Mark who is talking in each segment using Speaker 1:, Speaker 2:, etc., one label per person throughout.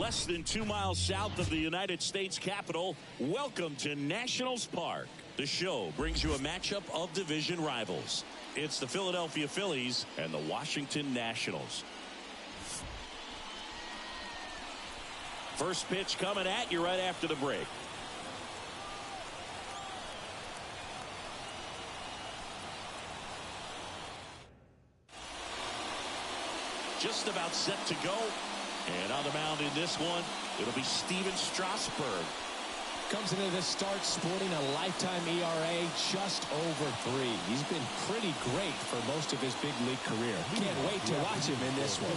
Speaker 1: Less than 2 miles south of the United States Capitol, welcome to Nationals Park. The show brings you a matchup of division rivals. It's the Philadelphia Phillies and the Washington Nationals. First pitch coming at you right after the break. Just about set to go. And on the mound in this one, it'll be Steven Strasburg.
Speaker 2: Comes into this start sporting a lifetime ERA just over 3. He's been pretty great for most of his big league career. Can't wait to watch him in this one.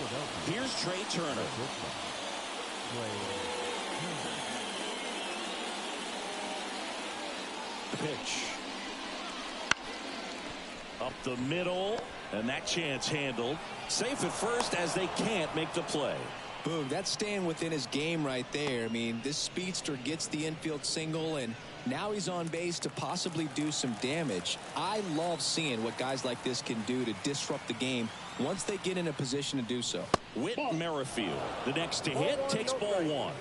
Speaker 1: Here's Trey Turner. The pitch. Up the middle, and that chance handled. Safe at first as they can't make the play.
Speaker 2: Boom, that's staying within his game right there. I mean, this speedster gets the infield single, and now he's on base to possibly do some damage. I love seeing what guys like this can do to disrupt the game once they get in a position to do so.
Speaker 1: Whit Merrifield, the next to hit, takes ball 1.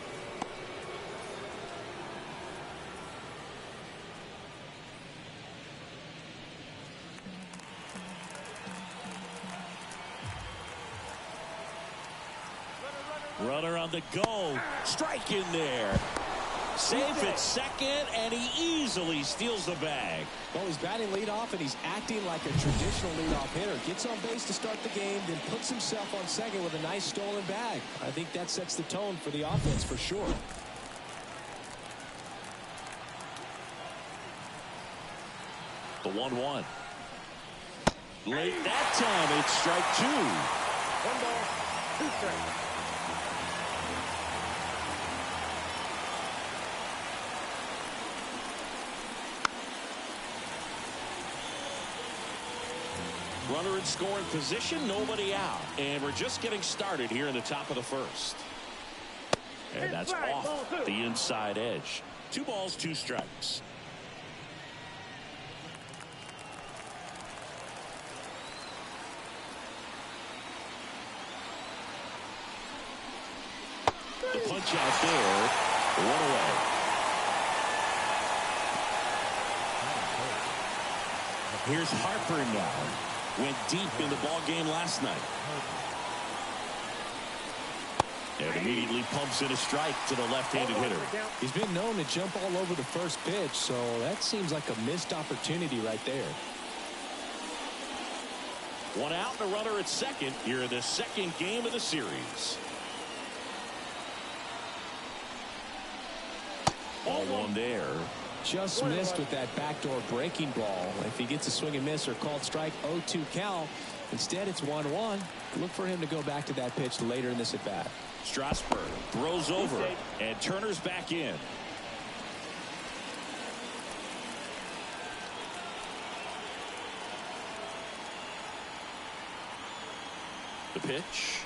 Speaker 1: Runner on the go. Strike in there. Safe at second, and he easily steals the bag.
Speaker 2: Well, he's batting leadoff, and he's acting like a traditional leadoff hitter. Gets on base to start the game, then puts himself on second with a nice stolen bag. I think that sets the tone for the offense for sure.
Speaker 1: The 1-1. Late that time, it's strike 2.
Speaker 3: 1 ball, 2 strikes.
Speaker 1: Runner in scoring position, nobody out. And we're just getting started here in the top of the first. And that's off the inside edge. 2 balls, 2 strikes. The punch out there, 1 away. Here's Harper now. Went deep in the ball game last night. And immediately pumps in a strike to the left-handed hitter.
Speaker 2: He's been known to jump all over the first pitch, so that seems like a missed opportunity right there.
Speaker 1: 1 out and a runner at second here in the second game of the series. Ball 1 there.
Speaker 2: Just missed with that backdoor breaking ball. If he gets a swing and miss or called strike, 0-2 count. Instead, it's 1-1. Look for him to go back to that pitch later in this at bat.
Speaker 1: Strasburg throws over, and Turner's back in. The pitch.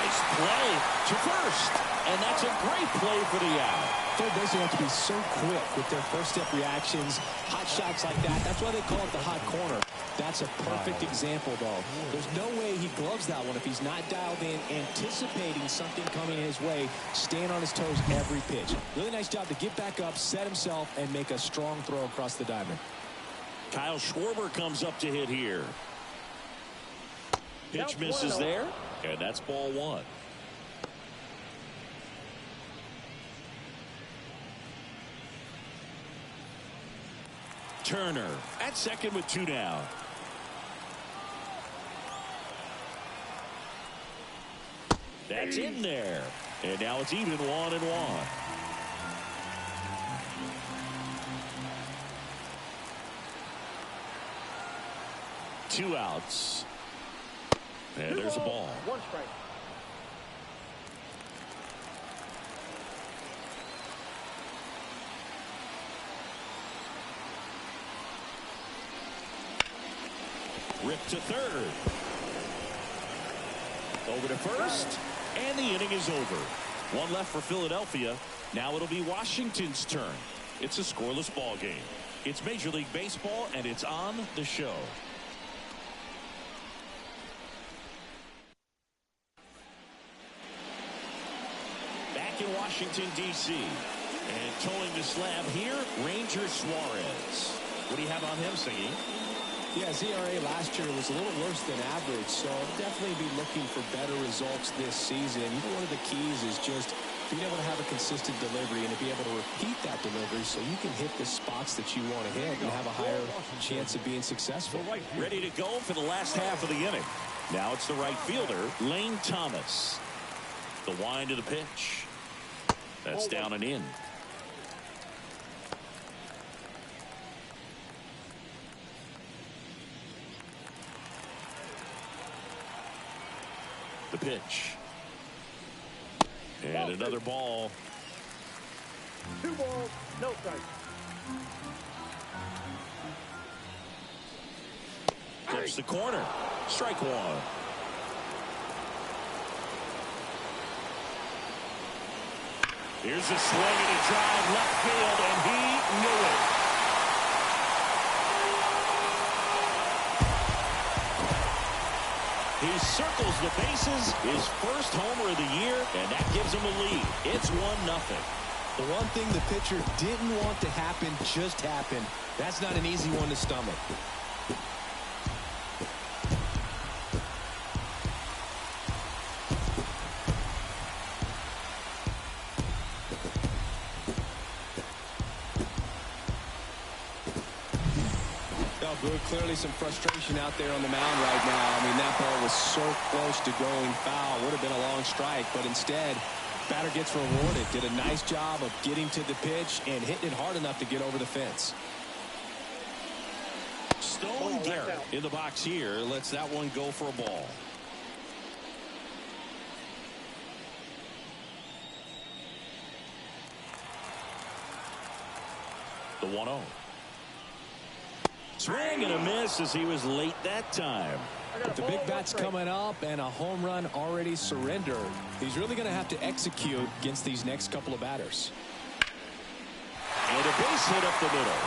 Speaker 1: Nice play to first, and that's a great play for the out.
Speaker 2: Third basemen have to be so quick with their first step reactions, hot shots like that. That's why they call it the hot corner. That's a perfect example, though. There's no way he gloves that one if he's not dialed in, anticipating something coming his way, staying on his toes every pitch. Really nice job to get back up, set himself, and make a strong throw across the diamond.
Speaker 1: Kyle Schwarber comes up to hit here. Pitch misses there, and that's ball 1. Turner at second with 2 down. That's in there, and now it's even 1-1. Two outs. And there's a ball.
Speaker 3: 1 strike.
Speaker 1: Ripped to third. Over to first, and the inning is over. 1 left for Philadelphia. Now it'll be Washington's turn. It's a scoreless ball game. It's Major League Baseball, and it's on the show. Washington, D.C. And towing the slab here, Ranger Suarez. What do you have on him, Siggy?
Speaker 2: Yeah, his ERA last year was a little worse than average, so I'll definitely be looking for better results this season. One of the keys is just being able to have a consistent delivery and to be able to repeat that delivery so you can hit the spots that you want to hit and have a higher chance of being successful.
Speaker 1: Ready to go for the last half of the inning. Now it's the right fielder, Lane Thomas. The wind to the pitch. That's down and in. The pitch. And another ball.
Speaker 3: 2 balls, no strikes.
Speaker 1: Clips the corner. Strike one. Here's a swing and a drive left field, and he knew it. He circles the bases, his first homer of the year, and that gives him a lead. It's 1-0.
Speaker 2: The one thing the pitcher didn't want to happen just happened. That's not an easy one to stomach. Clearly some frustration out there on the mound right now. I mean, that ball was so close to going foul. Would have been a long strike, but instead, batter gets rewarded. Did a nice job of getting to the pitch and hitting it hard enough to get over the fence.
Speaker 1: Stone Garrett in the box here lets that one go for a ball. The 1-0. Swing and a miss as he was late that time.
Speaker 2: But the big bat's coming up and a home run already surrendered. He's really going to have to execute against these next couple of batters.
Speaker 1: And a base hit up the middle.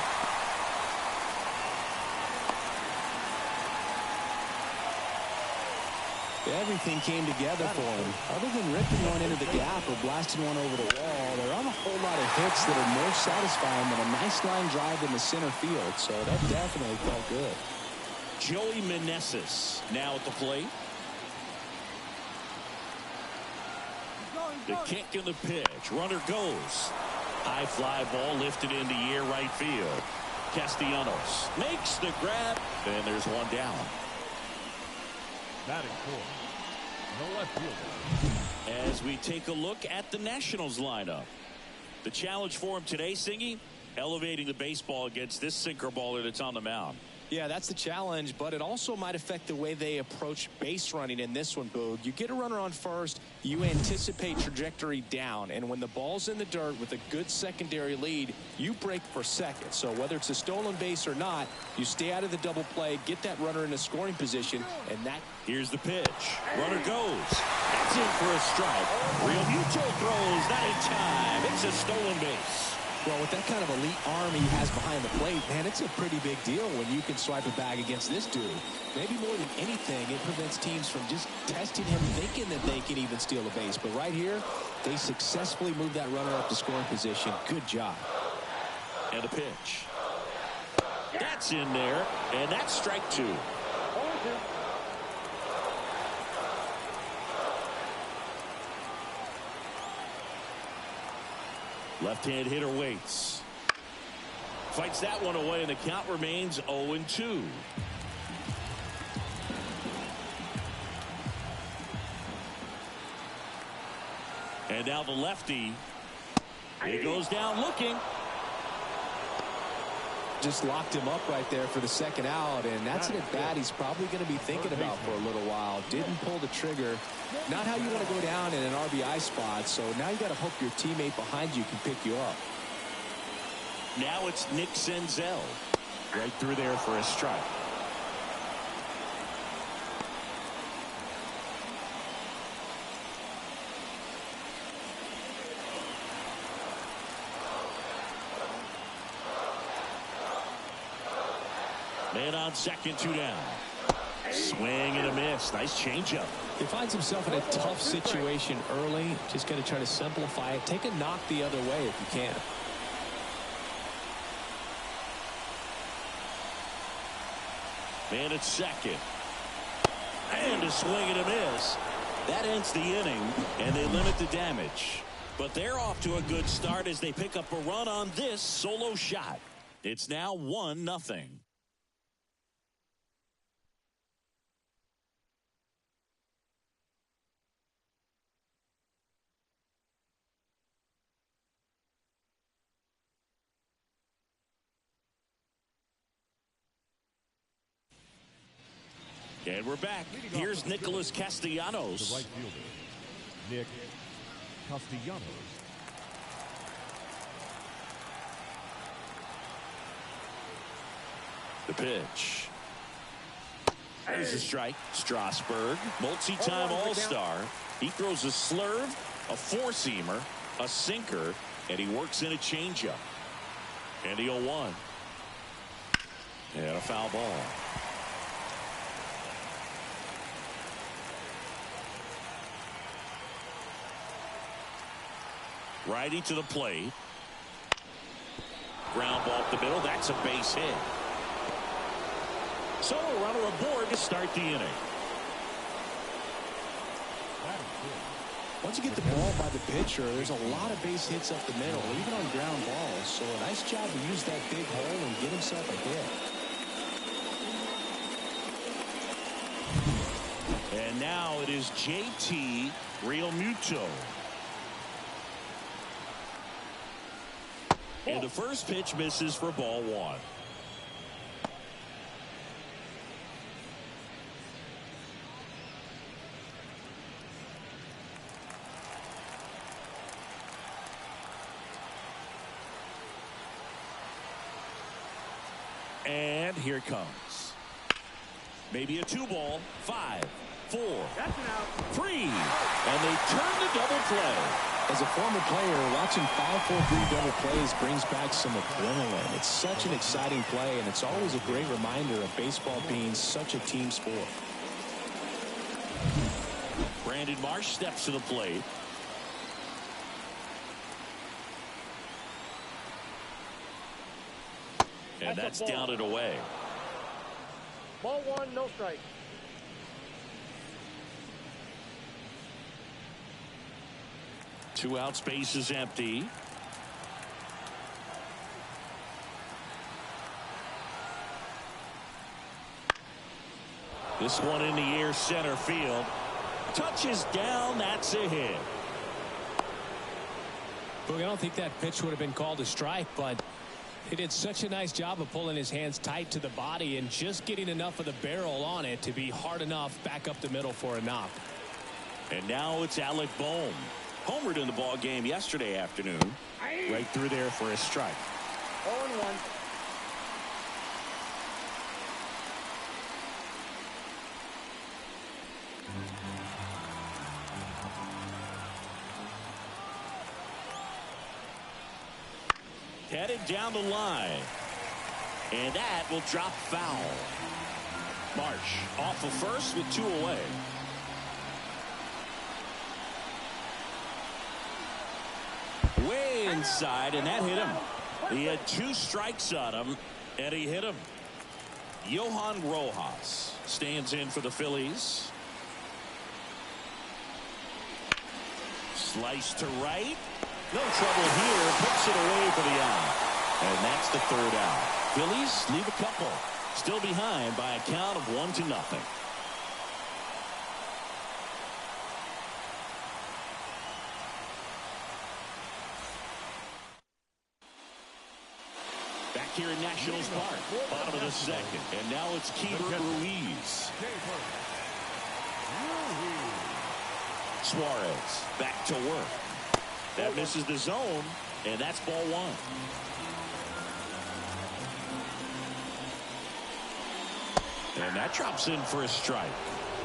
Speaker 2: Everything came together for him. Other than ripping one into the gap or blasting one over the wall, there aren't a whole lot of hits that are more satisfying than a nice line drive in the center field. So that definitely felt good.
Speaker 1: Joey Meneses now at the plate. The kick and the pitch. Runner goes. High fly ball lifted into the air right field. Castellanos makes the grab, and there's one down.
Speaker 4: Batting fourth, no left fielder.
Speaker 1: As we take a look at the Nationals lineup. The challenge for him today, Singy, elevating the baseball against this sinker baller that's on the mound.
Speaker 2: Yeah, that's the challenge, but it also might affect the way they approach base running in this one, Boog. You get a runner on first, you anticipate trajectory down, and when the ball's in the dirt with a good secondary lead, you break for second. So whether it's a stolen base or not, you stay out of the double play, get that runner in a scoring position, and that...
Speaker 1: Here's the pitch. Runner goes. That's in for a strike. Real Muto throws, not in time. It's a stolen base.
Speaker 2: Well, with that kind of elite arm he has behind the plate, man, it's a pretty big deal when you can swipe a bag against this dude. Maybe more than anything, it prevents teams from just testing him, thinking that they can even steal a base. But right here, they successfully moved that runner up to scoring position. Good job.
Speaker 1: And the pitch. That's in there, and that's strike two. Left-hand hitter waits. Fights that one away, and the count remains 0-2. And now the lefty. He goes down looking.
Speaker 2: Just locked him up right there for the second out, and that's an at-bat he's probably going to be thinking about for a little while. Didn't pull the trigger. Not how you want to go down in an RBI spot, so now you got to hope your teammate behind you can pick you up.
Speaker 1: Now it's Nick Senzel. Right through there for a strike. Man on second, 2 down. Swing and a miss. Nice changeup.
Speaker 2: He finds himself in a tough situation early. Just got to try to simplify it. Take a knock the other way if you can.
Speaker 1: Man at second. And a swing and a miss. That ends the inning, and they limit the damage. But they're off to a good start as they pick up a run on this solo shot. It's now 1-0. And we're back. Here's Nicholas Castellanos.
Speaker 4: The right fielder, Nick Castellanos.
Speaker 1: The pitch. There's a strike. Strasburg, multi-time All-Star. He throws a slurve, a four-seamer, a sinker, and he works in a changeup. And the 0-1. And a foul ball. Righty to the plate. Ground ball up the middle. That's a base hit. So a runner aboard to start the inning.
Speaker 2: Once you get the ball by the pitcher, there's a lot of base hits up the middle, even on ground balls. So a nice job to use that big hole and get himself a hit.
Speaker 1: And now it is JT Realmuto. And the first pitch misses for ball one. And here it comes. Maybe a 2-ball. 5, 4, 3. And they turn the double play.
Speaker 2: As a former player, watching 5-4-3 double plays brings back some adrenaline. It's such an exciting play, and it's always a great reminder of baseball being such a team sport.
Speaker 1: Brandon Marsh steps to the plate. And that's down and away.
Speaker 3: Ball 1, no strike.
Speaker 1: Two out, space is empty. This one in the air, center field. Touches down, that's a hit.
Speaker 2: Look, I don't think that pitch would have been called a strike, but he did such a nice job of pulling his hands tight to the body and just getting enough of the barrel on it to be hard enough back up the middle for a knock.
Speaker 1: And now it's Alec Bohm. Homered in the ball game yesterday afternoon. Right through there for a strike.
Speaker 3: 0-1.
Speaker 1: Headed down the line. And that will drop foul. Marsh off of first with 2 away. Way inside, and that hit him. He had 2 strikes on him, and he hit him. Johan Rojas stands in for the Phillies. Slice to right. No trouble here. Puts it away for the out. And that's the 3rd out. Phillies leave a couple. Still behind by a count of 1-0. Back here in Nationals Park, bottom of the 2nd. And now it's Keibert Ruiz. Suarez back to work. That misses the zone, and that's ball 1. And that drops in for a strike.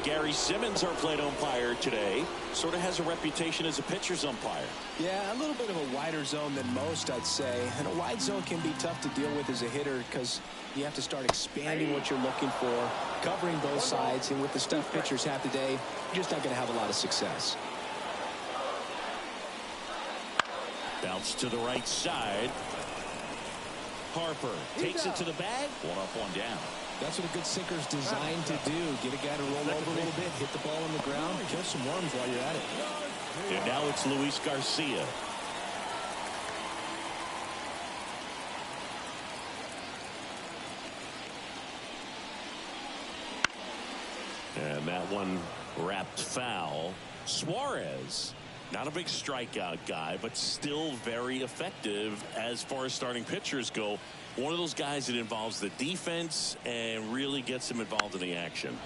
Speaker 1: Gary Simmons, our plate umpire today, sort of has a reputation as a pitcher's umpire.
Speaker 2: Yeah, a little bit of a wider zone than most, I'd say. And a wide zone can be tough to deal with as a hitter because you have to start expanding what you're looking for, covering both sides. And with the stuff pitchers have today, you're just not going to have a lot of success.
Speaker 1: Bounce to the right side. Harper takes it to the bag. One up, one down.
Speaker 2: That's what a good sinker's designed to do. Get a guy to roll over a little bit, hit the ball on the ground, and kill some worms while you're at it.
Speaker 1: And now it's Luis Garcia. And that one wrapped foul. Suarez, not a big strikeout guy, but still very effective as far as starting pitchers go. One of those guys that involves the defense and really gets him involved in the action.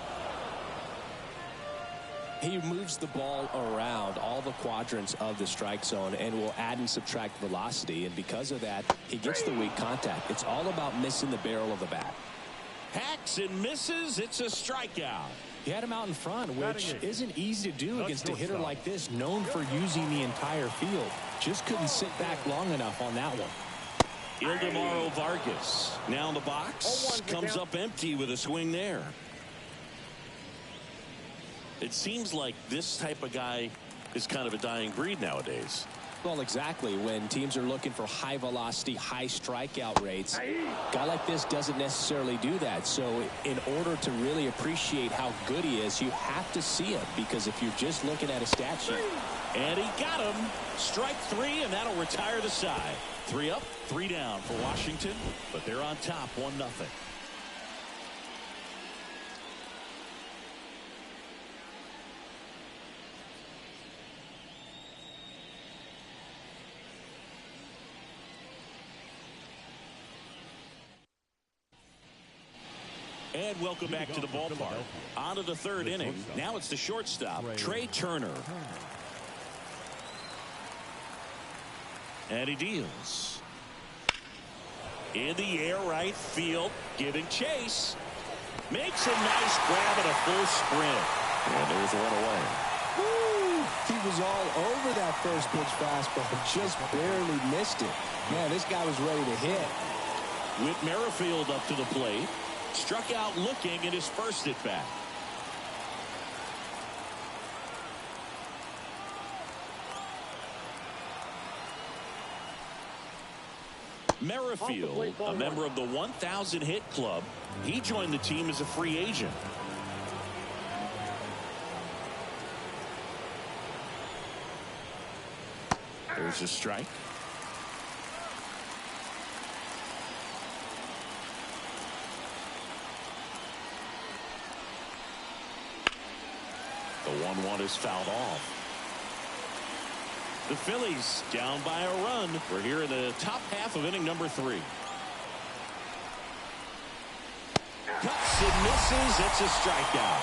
Speaker 2: He moves the ball around all the quadrants of the strike zone and will add and subtract velocity. And because of that, he gets the weak contact. It's all about missing the barrel of the bat.
Speaker 1: Hacks and misses. It's a strikeout.
Speaker 2: He had him out in front, which isn't easy to do against a hitter like this, known for using the entire field. Just couldn't sit back long enough on that one.
Speaker 1: Ildemaro Vargas now in the box, comes up empty with a swing there. It seems like this type of guy is kind of a dying breed nowadays.
Speaker 2: Well, exactly. When teams are looking for high velocity, high strikeout rates, a guy like this doesn't necessarily do that. So in order to really appreciate how good he is, you have to see him, because if you're just looking at a stat sheet.
Speaker 1: And he got him. Strike three, and that'll retire the side. 3 up, 3 down for Washington, but they're on top 1-0. And welcome back to the ballpark. On to the third inning. Now it's the shortstop, Trey Turner. And he deals. In the air, right field, giving chase. Makes a nice grab and a full sprint. And there's one away.
Speaker 2: Woo! He was all over that first pitch fastball, just barely missed it. Man, this guy was ready to hit.
Speaker 1: Whit Merrifield up to the plate. Struck out looking in his first at bat. Merrifield, a member of the 1,000 hit club. He joined the team as a free agent. There's a strike. The 1-1 is fouled off. The Phillies down by a run. We're here in the top half of inning number 3. Cuts and misses. It's a strikeout.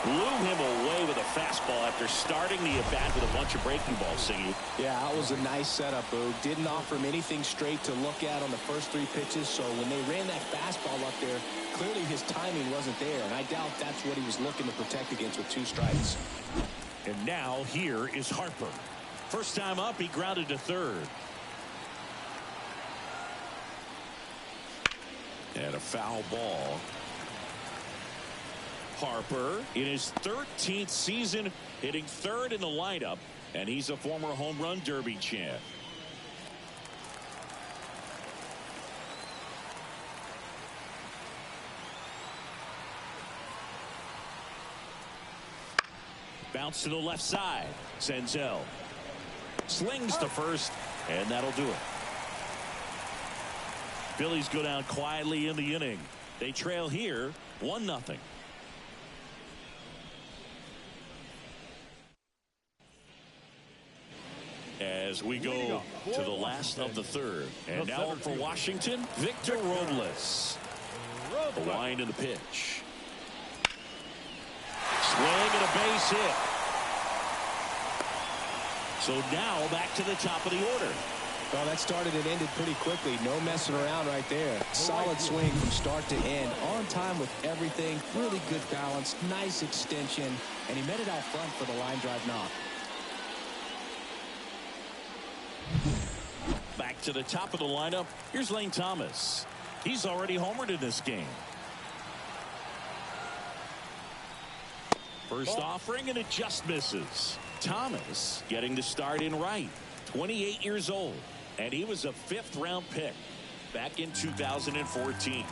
Speaker 1: Blew him away with a fastball after starting the at-bat with a bunch of breaking balls, Singy.
Speaker 2: Yeah, that was a nice setup, Boog. Didn't offer him anything straight to look at on the first 3 pitches, so when they ran that fastball up there, clearly his timing wasn't there, and I doubt that's what he was looking to protect against with 2 strikes.
Speaker 1: And now here is Harper. First time up, he grounded to third. And a foul ball. Harper in his 13th season hitting third in the lineup, and he's a former home run derby champ. Bounce to the left side. Senzel slings to first, and that'll do it. Phillies go down quietly in the inning. They trail here 1-0. As we go to the last of the third. And now up for Washington, Victor Robles. The wind of the pitch. Swing and a base hit. So now back to the top of the order.
Speaker 2: Well, that started and ended pretty quickly. No messing around right there. Solid swing from start to end. On time with everything. Really good balance. Nice extension. And he met it out front for the line drive knock.
Speaker 1: Back to the top of the lineup. Here's Lane Thomas. He's already homered in this game. First offering, and it just misses. Thomas getting the start in right. 28 years old. And he was a 5th-round pick back in 2014.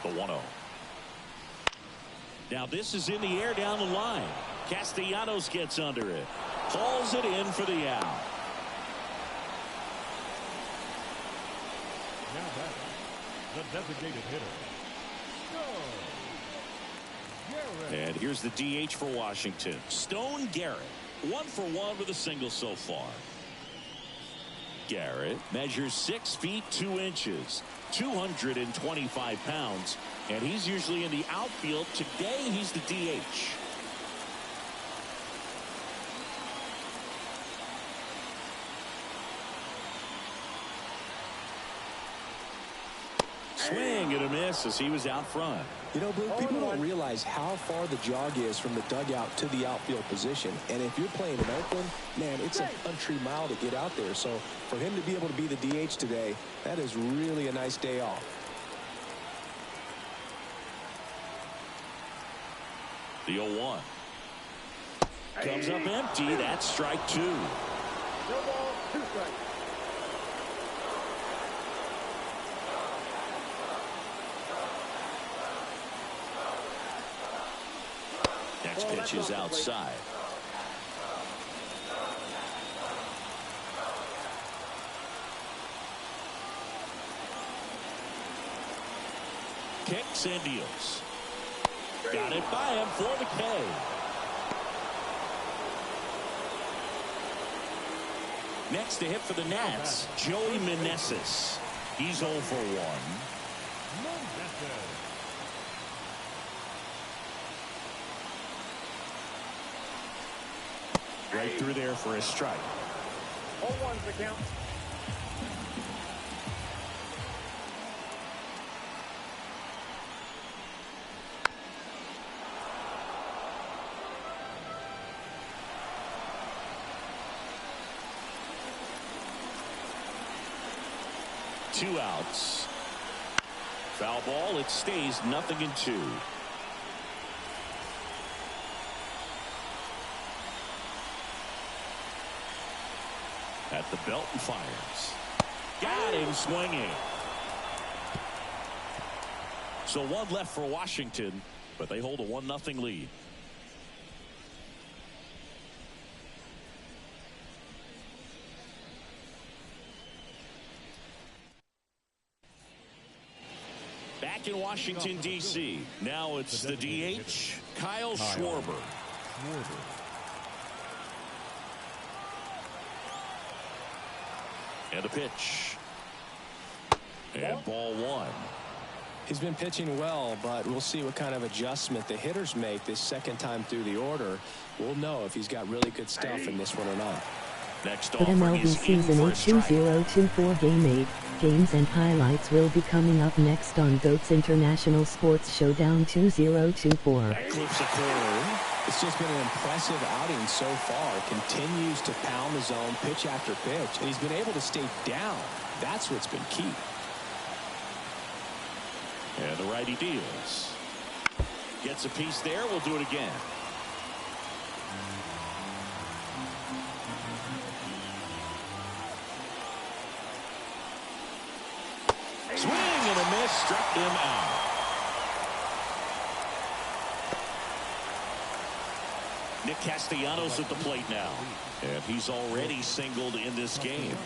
Speaker 1: The 1-0. Now this is in the air down the line. Castellanos gets under it. Hauls it in for the out.
Speaker 4: Now back, the designated hitter.
Speaker 1: And here's the DH for Washington. Stone Garrett. 1 for 1 with a single so far. Garrett measures 6 feet 2 inches, 225 pounds, and he's usually in the outfield. Today he's the DH. Swing and a miss as he was out front.
Speaker 2: You know, Blue, people don't realize how far the jog is from the dugout to the outfield position. And if you're playing in Oakland, man, it's a country mile to get out there. So for him to be able to be the DH today, that is really a nice day off.
Speaker 1: The 0-1. Comes up empty. That's strike 2.
Speaker 3: No ball, 2 strikes.
Speaker 1: Next pitch is outside. Kicks and deals. Got it by him for the K. Next to hit for the Nats, Joey Meneses. He's 0 for 1. Right through there for a strike.
Speaker 3: 0-1's the count.
Speaker 1: Two outs. Foul ball. It stays 0-2. At the belt and fires. Got him swinging. So 1 left for Washington, but they hold a 1-0 lead. Back in Washington, D.C. Now it's the DH, Kyle Schwarber. And a pitch. And ball 1.
Speaker 2: He's been pitching well, but we'll see what kind of adjustment the hitters make this second time through the order. We'll know if he's got really good stuff in this one or not.
Speaker 1: Next
Speaker 5: The
Speaker 1: offering
Speaker 5: MLB
Speaker 1: is in
Speaker 5: Season
Speaker 1: for
Speaker 5: 8
Speaker 1: a strike.
Speaker 5: 2024 Game 8. Games and highlights will be coming up next on GOAT's International Sports Showdown 2024.
Speaker 1: That clips a corner.
Speaker 2: It's just been an impressive outing so far. Continues to pound the zone pitch after pitch, and he's been able to stay down. That's what's been key.
Speaker 1: And the righty deals. Gets a piece there. We'll do it again. Swing and a miss. Struck him out. Nick Castellanos at the plate now. And he's already singled in this game.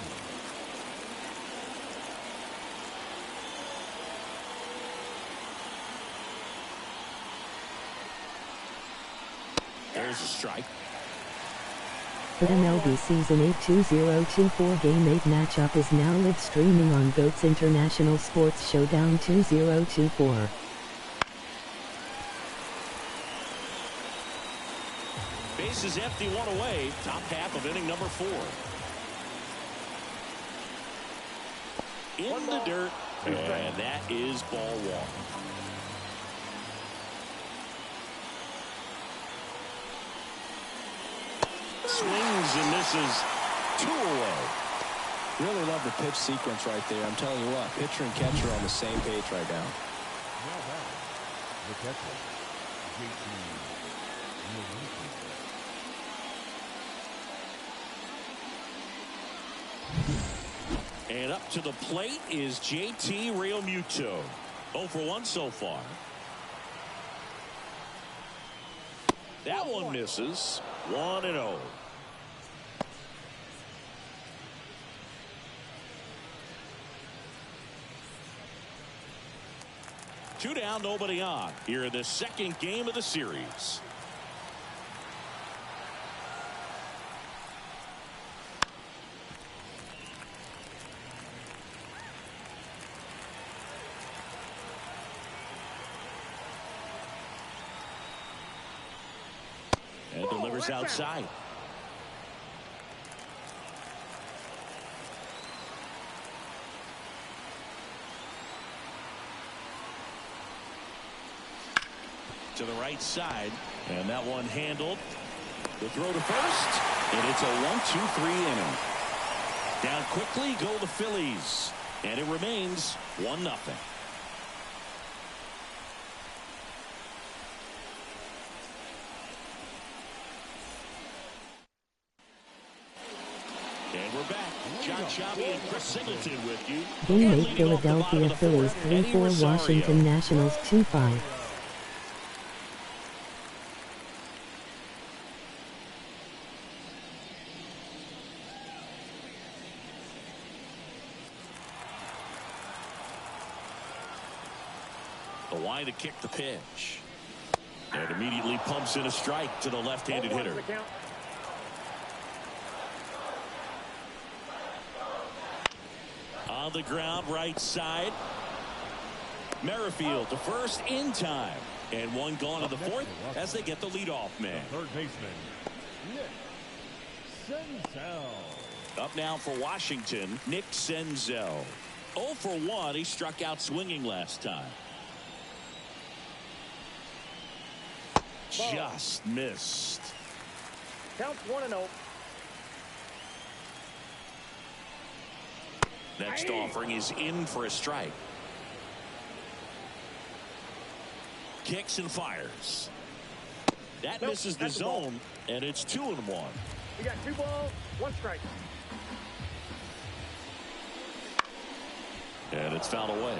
Speaker 1: There's a strike.
Speaker 5: The MLB Season 8 2024 Game 8 matchup is now live streaming on GOAT's International Sports Showdown 2024.
Speaker 1: Base is empty, one away. Top half of inning number 4. In the dirt, and that is ball 1. Swings and misses. 2 away.
Speaker 2: Really love the pitch sequence right there. I'm telling you what, pitcher and catcher are on the same page right now.
Speaker 4: Now back, the catcher, JT.
Speaker 1: And up to the plate is JT Realmuto. 0 for 1 so far. That one misses. 1-0. Two down, nobody on. Here in the second game of the series. And delivers outside. To the right side, and that one handled. The throw to first, and it's a 1-2-3 inning. Down quickly go the Phillies, and it remains 1-0. And we're back. John Chavi and Chris Singleton with you.
Speaker 5: Game 8 Philadelphia Phillies 3-4 Washington Nationals 2-5.
Speaker 1: The line to kick the pitch. And immediately pumps in a strike to the left-handed hitter. On the ground, right side. Merrifield to first in time. And one gone to the fourth as they get the leadoff man.
Speaker 4: Third baseman, Nick Senzel.
Speaker 1: Up now for Washington, Nick Senzel. 0 for 1. He struck out swinging last time. Just missed.
Speaker 3: Counts 1-0.
Speaker 1: Next offering is in for a strike. Kicks and fires. That misses the zone, and it's 2-1.
Speaker 3: We got 2 balls, 1 strike.
Speaker 1: And it's fouled away.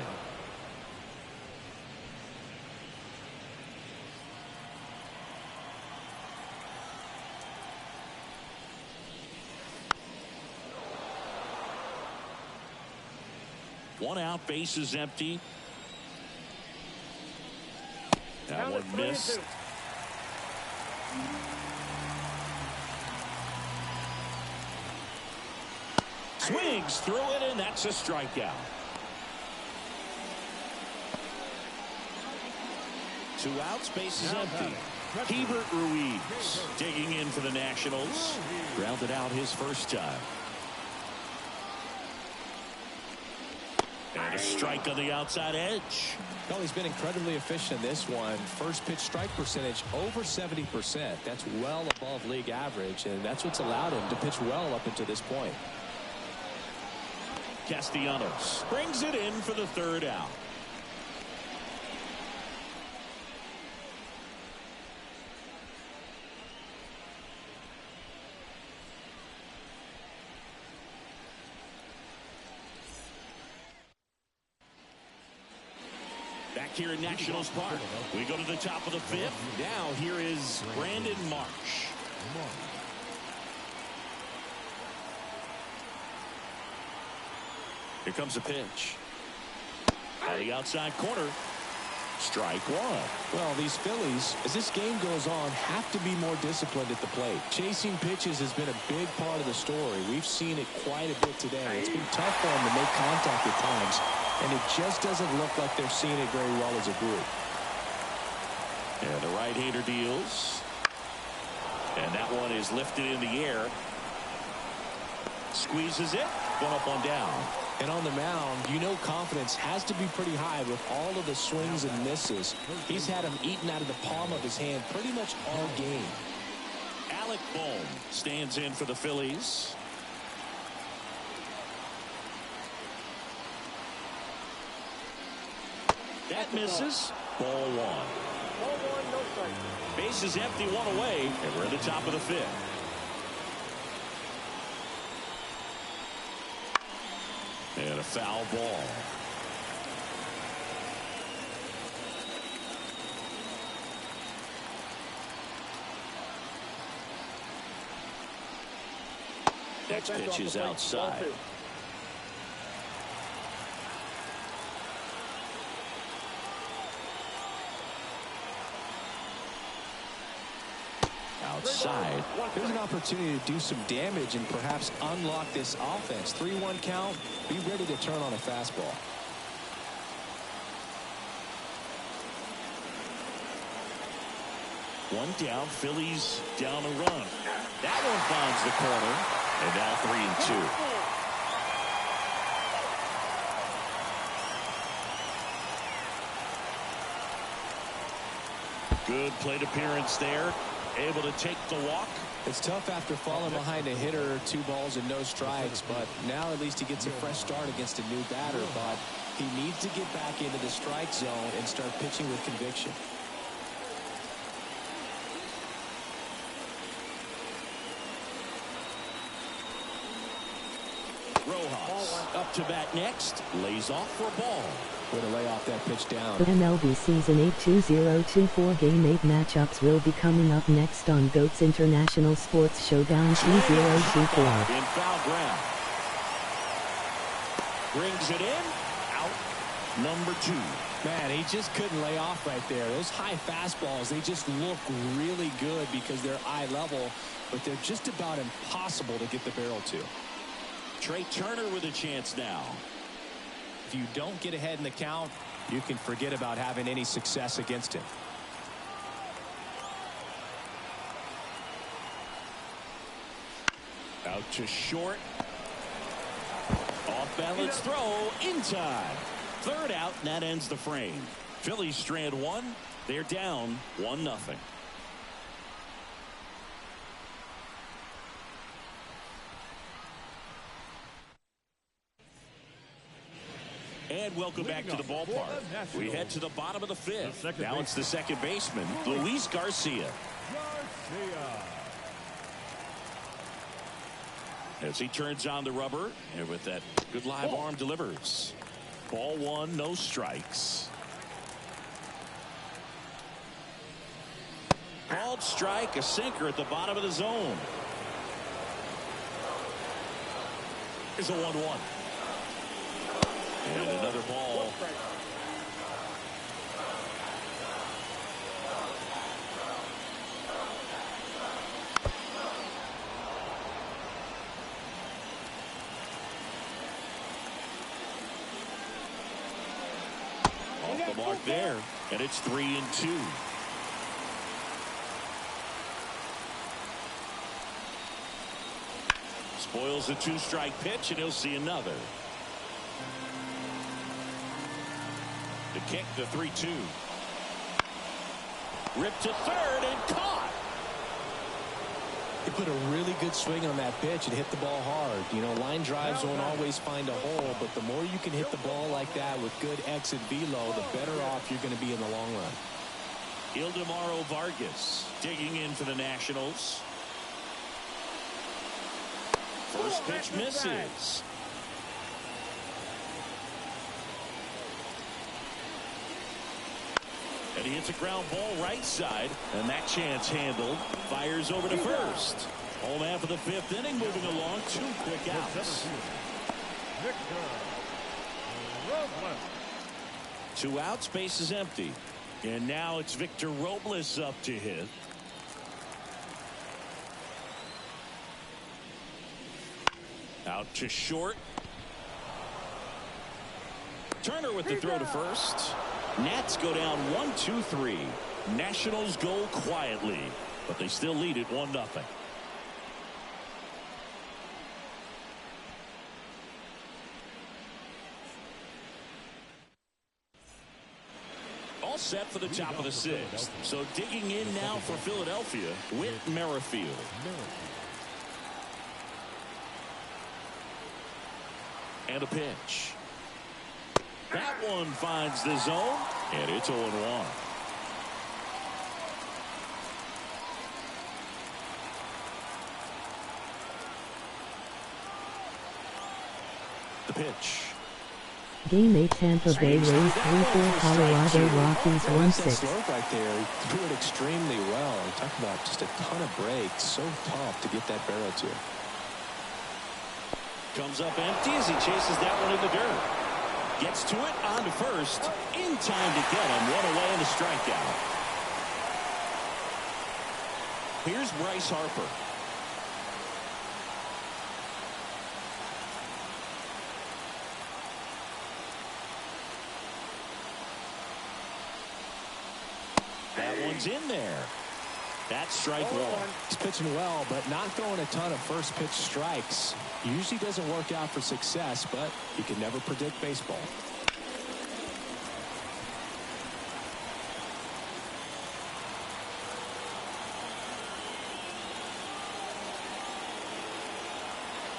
Speaker 1: One out, base is empty. That one missed. Swings through it, and that's a strikeout. 2 outs, base is empty. Hebert Ruiz digging in for the Nationals. Grounded out his first time. And a strike on the outside edge.
Speaker 2: Well, he's been incredibly efficient in this one. First pitch strike percentage over 70%. That's well above league average, and that's what's allowed him to pitch well up until this point.
Speaker 1: Castellanos brings it in for the 3rd out. Back here in Nationals Park, we go to the top of the 5th. Now here is Brandon Marsh. Here comes a pitch. On the outside corner. Strike 1.
Speaker 2: Well, these Phillies, as this game goes on, have to be more disciplined at the plate. Chasing pitches has been a big part of the story. We've seen it quite a bit today. It's been tough for them to make contact at times, and it just doesn't look like they're seeing it very well as a group.
Speaker 1: And the right-hander deals. And that one is lifted in the air. Squeezes it. Going up, one down.
Speaker 2: And on the mound, you know confidence has to be pretty high with all of the swings and misses. He's had them eaten out of the palm of his hand pretty much all game.
Speaker 1: Alec Bohm stands in for the Phillies. That misses. Ball one.
Speaker 3: Ball one, no strike.
Speaker 1: Base is empty, one away, and we're at the top of the fifth. And a foul ball. Next pitch is outside. Outside.
Speaker 2: There's an opportunity to do some damage and perhaps unlock this offense. 3-1 count. Be ready to turn on a fastball.
Speaker 1: One down. Phillies down a run. That one finds the corner. And now 3-2. Good plate appearance there. Able to take the walk.
Speaker 2: It's tough after falling behind a hitter, 2 balls and no strikes, but now at least he gets a fresh start against a new batter. But he needs to get back into the strike zone and start pitching with conviction.
Speaker 1: Rojas up to bat next. Lays off for a ball.
Speaker 2: Way to lay off that pitch down.
Speaker 5: The MLB Season 8 2024 Game 8 matchups will be coming up next on GOAT's International Sports Showdown 2024.
Speaker 1: In foul ground. Brings it in. Out. Number 2.
Speaker 2: Man, he just couldn't lay off right there. Those high fastballs, they just look really good because they're eye level, but they're just about impossible to get the barrel to.
Speaker 1: Trey Turner with a chance now.
Speaker 2: If you don't get ahead in the count, you can forget about having any success against him.
Speaker 1: Out to short. Off balance throw in time. Third out, and that ends the frame. Phillies strand 1. They're down 1-0. And welcome back to the ballpark. We head to the bottom of the fifth. Now it's the second baseman, Luis Garcia. As he turns on the rubber, and with that good live arm delivers. Ball 1, no strikes. Called strike, a sinker at the bottom of the zone. Here's a 1-1. And another ball. Off the mark there. And it's 3-2. Spoils the 2-strike pitch, and he'll see another. The kick, the 3-2. Ripped to third and caught.
Speaker 2: He put a really good swing on that pitch and hit the ball hard. You know, line drives won't always find a hole, but the more you can hit the ball like that with good exit velo, the better off you're going to be in the long run.
Speaker 1: Ildemaro Vargas digging in for the Nationals. First pitch misses. And he hits a ground ball right side, and that chance handled. Fires over to first. Home half of the fifth inning, moving along. 2 quick outs. 2 outs, base is empty. And now it's Victor Robles up to hit. Out to short. Turner with the throw to first. Nats go down 1-2-3. Nationals go quietly. but they still lead it 1-0. All set for the top of the sixth. So digging in now for Philadelphia, Whit Merrifield. And a pitch. That one finds the zone, and it's 0-1. The pitch.
Speaker 5: Game 8 Tampa Bay Rays 3-4 Colorado Rockies 1-6.
Speaker 2: Right there, he threw it extremely well. Talk about just a ton of breaks. So tough to get that barrel to.
Speaker 1: Comes up empty as he chases that one in the dirt. Gets to it on to first. In time to get him. One away and a strikeout. Here's Bryce Harper. That one's in there. That's strike one.
Speaker 2: He's pitching well, but not throwing a ton of first pitch strikes. Usually doesn't work out for success, but you can never predict baseball.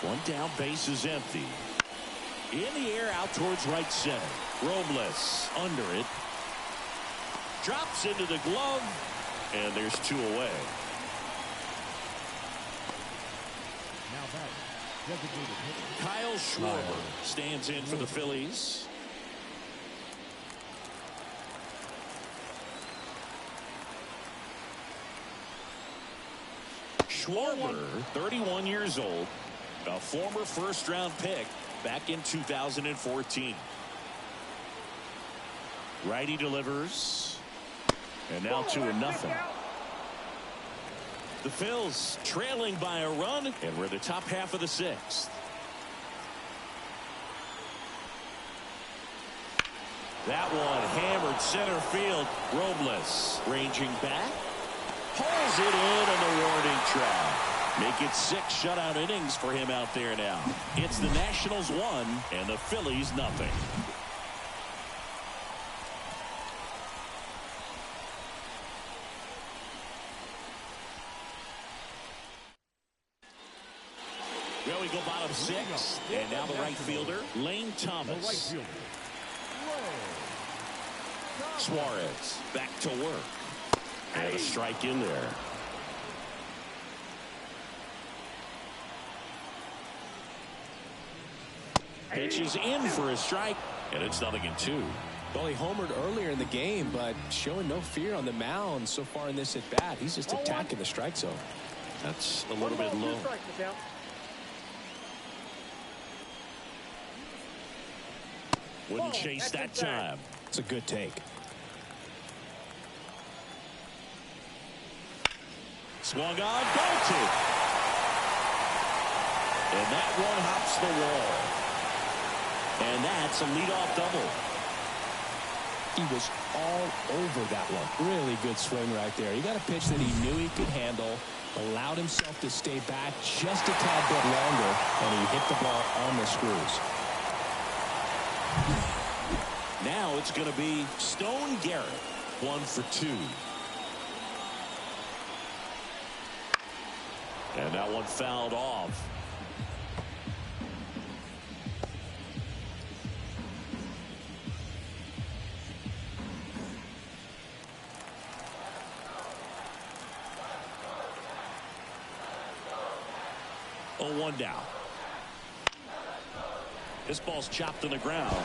Speaker 1: One down, base is empty. In the air, out towards right center. Robles under it. Drops into the glove, and there's two away.
Speaker 4: Now back. Designated hitter.
Speaker 1: Kyle Schwarber stands in for the Phillies. Schwarber, 31 years old, a former first-round pick back in 2014. Righty delivers. And now 2-0. The Phils trailing by a run, and we're the top half of the sixth. That one hammered center field. Robles ranging back. Pulls it in on the warning track. Make it 6 shutout innings for him out there now. It's the Nationals 1 and the Phillies 0. Well, we go bottom 6, and now the right fielder, Lane Thomas. Suarez back to work. And a strike in there. Pitches in for a strike, and it's 0-2.
Speaker 2: Well, he homered earlier in the game, but showing no fear on the mound so far in this at-bat. He's just attacking the strike zone.
Speaker 1: That's a little bit low. Wouldn't chase that time.
Speaker 2: It's a good take.
Speaker 1: Swung on, bolted. And that one hops the wall. And that's a leadoff double.
Speaker 2: He was all over that one. Really good swing right there. He got a pitch that he knew he could handle, allowed himself to stay back just a tad bit longer, and he hit the ball on the screws.
Speaker 1: Now it's going to be Stone Garrett, 1 for 2. And that one fouled off. Oh, 1 down. This ball's chopped to the ground.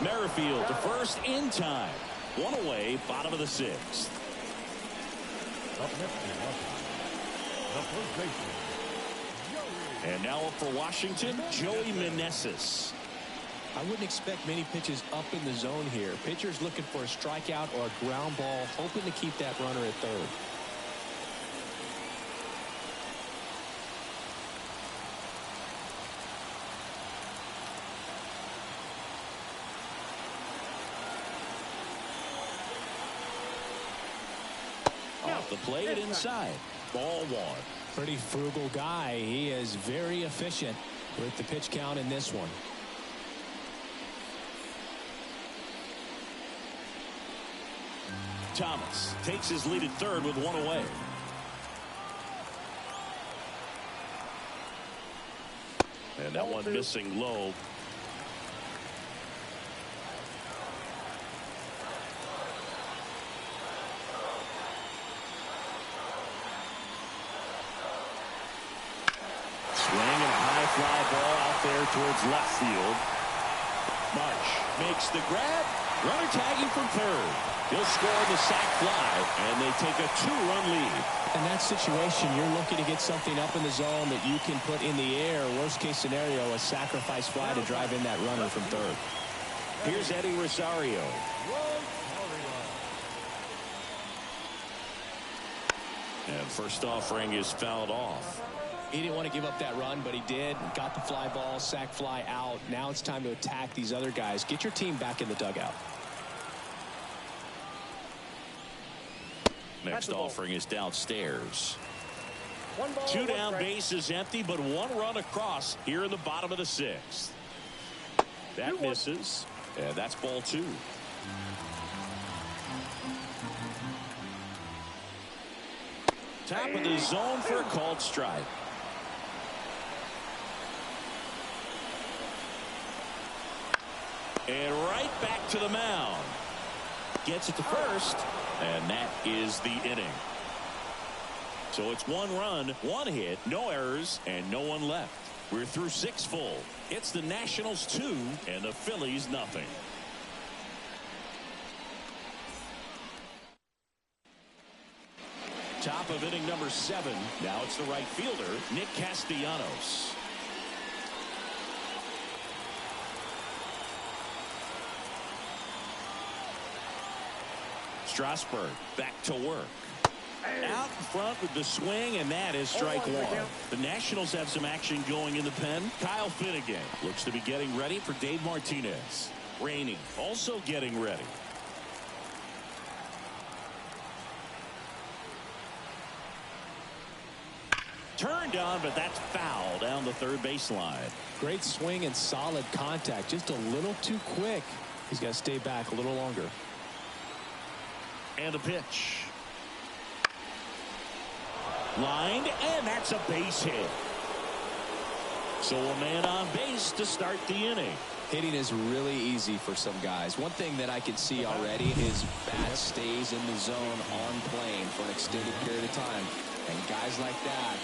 Speaker 1: Merrifield to first in time. 1 away, bottom of the 6th.
Speaker 4: Up next is the first baseman.
Speaker 1: And now up for Washington, Joey Meneses.
Speaker 2: I wouldn't expect many pitches up in the zone here. Pitcher's looking for a strikeout or a ground ball, hoping to keep that runner at third.
Speaker 1: The play it inside. Ball one.
Speaker 2: Pretty frugal guy. He is very efficient with the pitch count in this one.
Speaker 1: Thomas takes his lead at third with one away. And that one missing low. Swing and a high fly ball out there towards left field. Marsh makes the grab. Runner tagging from third. He'll score the sac fly, and they take a 2-run lead.
Speaker 2: In that situation, you're looking to get something up in the zone that you can put in the air. Worst case scenario, a sacrifice fly to drive in that runner from third.
Speaker 1: Here's Eddie Rosario. And first offering is fouled off.
Speaker 2: He didn't want to give up that run, but he did. Got the fly ball, sac fly out. Now it's time to attack these other guys. Get your team back in the dugout.
Speaker 1: Next offering is downstairs.
Speaker 3: 2
Speaker 1: down, base is empty, but 1 run across here in the bottom of the 6th. That misses, and that's ball 2. Top of the zone for a called strike. And right back to the mound. Gets it to first, and that is the inning. So it's 1 run, 1 hit, no errors, and no one left. We're through 6 full. It's the Nationals 2 and the Phillies nothing. Top of inning number 7. Now it's the right fielder, Nick Castellanos. Strasburg back to work. Out in front with the swing, and that is strike 1. The Nationals have some action going in the pen. Kyle Finnegan looks to be getting ready for Dave Martinez. Rainey also getting ready. Turned on, but that's foul down the third baseline.
Speaker 2: Great swing and solid contact. Just a little too quick. He's got to stay back a little longer.
Speaker 1: And a pitch. Lined, and that's a base hit. So a man on base to start the inning.
Speaker 2: Hitting is really easy for some guys. One thing that I can see already is bat stays in the zone on plane for an extended period of time. And guys like that,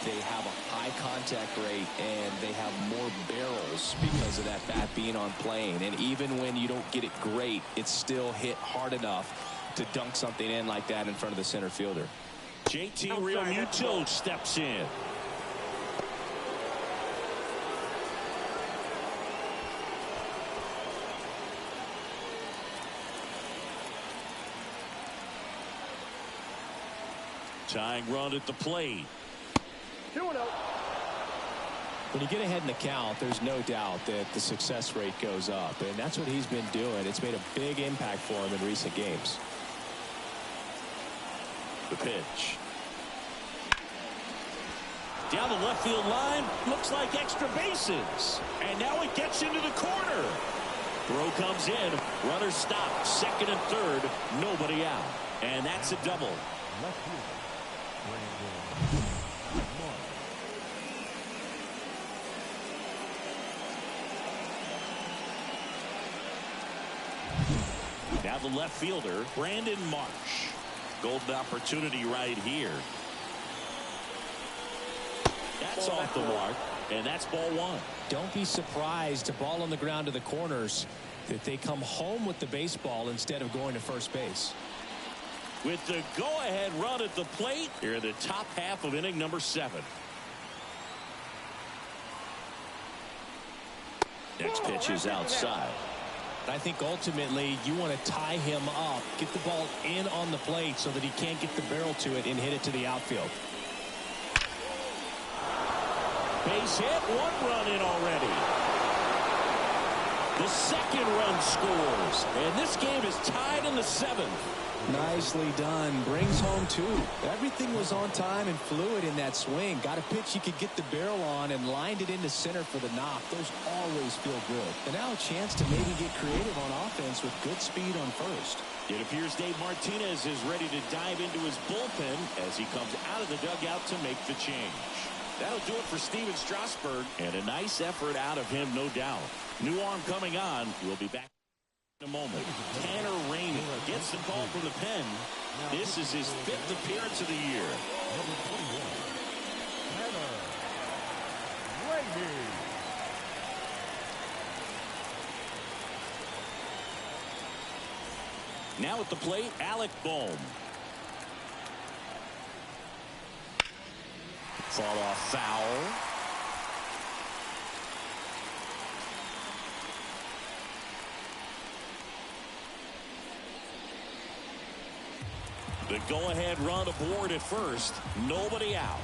Speaker 2: they have a high contact rate and they have more barrels because of that bat being on plane. And even when you don't get it great, it's still hit hard enough to dunk something in like that in front of the center fielder.
Speaker 1: JT Realmuto steps in. Tying run at the plate.
Speaker 3: 2-0.
Speaker 2: When you get ahead in the count, there's no doubt that the success rate goes up, and that's what he's been doing. It's made a big impact for him in recent games.
Speaker 1: The pitch. Down the left field line. Looks like extra bases. And now it gets into the corner. Throw comes in. Runner stopped. Second and third. Nobody out. And that's a double. Now the left fielder, Brandon Marsh. Golden opportunity right here. That's off the mark, and that's ball 1.
Speaker 2: Don't be surprised, a ball on the ground to the corners, that they come home with the baseball instead of going to first base.
Speaker 1: With the go-ahead run at the plate, here in the top half of inning number 7. Next pitch is outside.
Speaker 2: I think ultimately you want to tie him up, get the ball in on the plate so that he can't get the barrel to it and hit it to the outfield.
Speaker 1: Base hit, 1 run in already. The second run scores, and this game is tied in the 7th.
Speaker 2: Nicely done. Brings home two. Everything was on time and fluid in that swing. Got a pitch he could get the barrel on and lined it into center for the knock. Those always feel good. And now a chance to maybe get creative on offense with good speed on first.
Speaker 1: It appears Dave Martinez is ready to dive into his bullpen as he comes out of the dugout to make the change. That'll do it for Steven Strasburg, and a nice effort out of him, no doubt. New arm coming on. We'll be back in a moment. Tanner Rainey gets the call from the pen. This is his 5th appearance of the year.
Speaker 4: Number 21, Tanner Rainey.
Speaker 1: Now at the plate, Alec Bohm. Fought off foul. The go-ahead run aboard at first. Nobody out.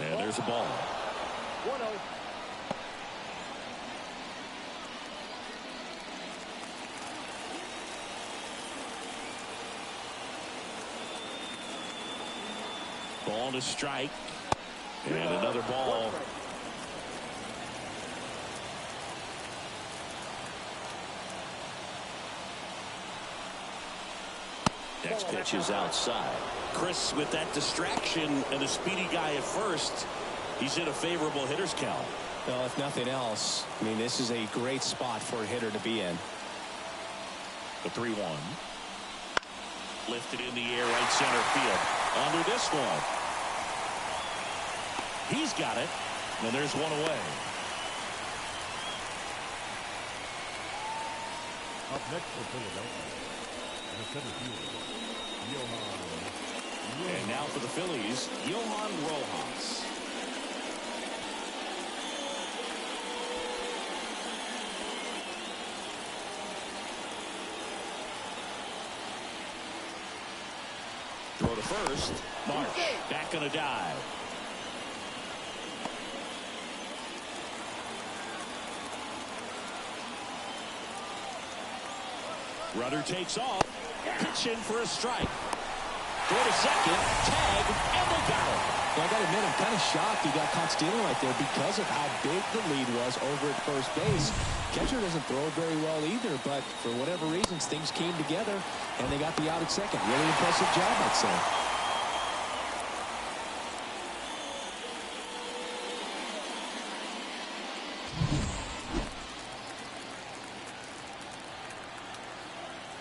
Speaker 1: And there's a ball.
Speaker 3: 1-0.
Speaker 1: Ball to strike. And another ball. Next pitch is outside. Chris, with that distraction and a speedy guy at first, he's in a favorable hitter's count.
Speaker 2: Well, if nothing else, I mean, this is a great spot for a hitter to be in.
Speaker 1: The 3-1. Lifted in the air, right center field. Under this one. He's got it. And there's one away.
Speaker 4: Up next for Philadelphia, the center fielder, Johan.
Speaker 1: And now for the Phillies, Johan Rojas. Throw to first. Marsh back on a dive. Runner takes off. Pitch in for a strike. Throw to second. Tag. And they got it.
Speaker 2: Well, I got to admit, I'm kind of shocked he got caught stealing right there because of how big the lead was over at first base. Catcher doesn't throw very well either, but for whatever reasons, things came together, and they got the out at second. Really impressive job, I'd say.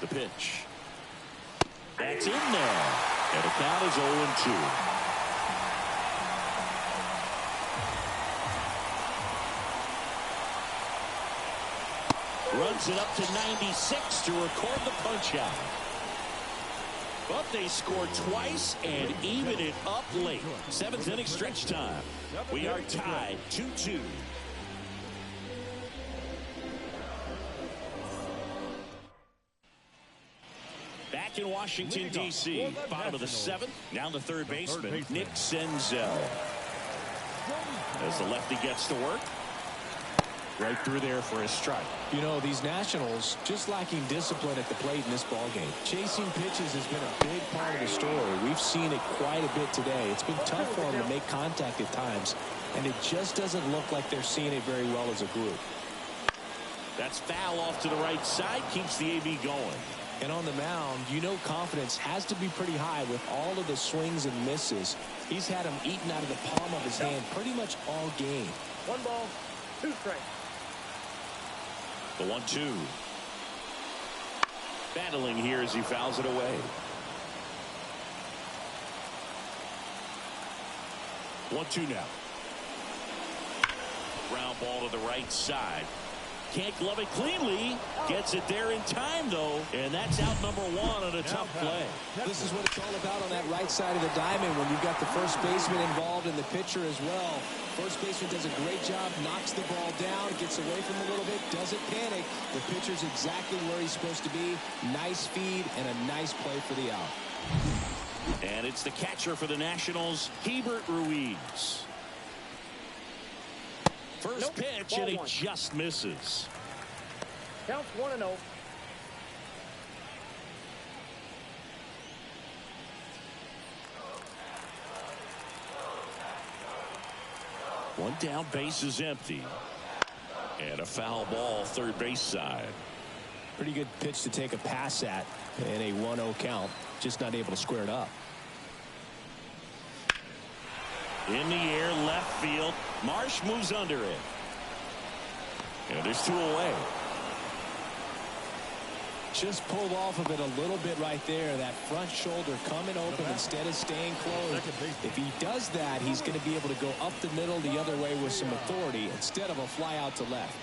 Speaker 1: The pitch. That's in there. And the count is 0-2. Runs it up to 96 to record the punch out. But they scored twice and even it up late. 7th inning stretch time. We are tied 2-2. Back in Washington, D.C., bottom of the 7th. Now the third baseman, Nick Senzel. As the lefty gets to work. Right through there for a strike.
Speaker 2: You know, these Nationals just lacking discipline at the plate in this ballgame. Chasing pitches has been a big part of the story. We've seen it quite a bit today. It's been tough for them to make contact at times, and it just doesn't look like they're seeing it very well as a group.
Speaker 1: That's foul off to the right side. Keeps the AB going.
Speaker 2: And on the mound, you know confidence has to be pretty high with all of the swings and misses. He's had them eaten out of the palm of his hand pretty much all game.
Speaker 3: 1 ball, 2 strikes.
Speaker 1: The 1-2. Battling here as he fouls it away. 1-2 now. Ground ball to the right side. Can't glove it cleanly. Gets it there in time, though. And that's out number 1 on a tough play.
Speaker 2: This is what it's all about on that right side of the diamond when you've got the first baseman involved and the pitcher as well. First baseman does a great job, knocks the ball down, gets away from him a little bit, doesn't panic. The pitcher's exactly where he's supposed to be. Nice feed and a nice play for the out.
Speaker 1: And it's the catcher for the Nationals, Hebert Ruiz. First pitch, and he just misses.
Speaker 3: Counts 1-0.
Speaker 1: One down, base is empty. And a foul ball, third base side.
Speaker 2: Pretty good pitch to take a pass at in a 1-0 count. Just not able to square it up.
Speaker 1: In the air, left field. Marsh moves under it. And there's 2 away.
Speaker 2: Just pulled off of it a little bit right there. That front shoulder coming open instead of staying closed. If he does that, he's going to be able to go up the middle the other way with some authority instead of a fly out to left.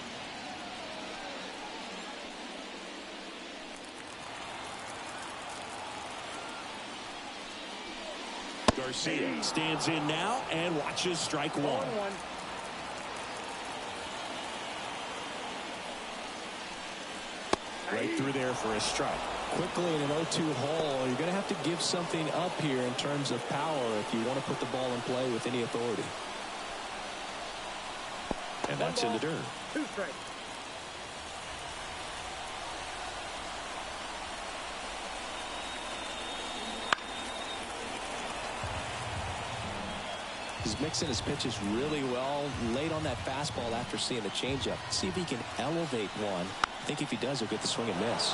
Speaker 1: Garcia stands in now and watches strike 1.
Speaker 3: 1-1.
Speaker 2: Right through there for a strike. Quickly in an 0-2 hole, you're going to have to give something up here in terms of power if you want to put the ball in play with any authority.
Speaker 1: And that's in the dirt.
Speaker 3: 2 strikes.
Speaker 2: He's mixing his pitches really well. Late on that fastball after seeing the changeup. See if he can elevate one. I think if he does, he'll get the swing and miss.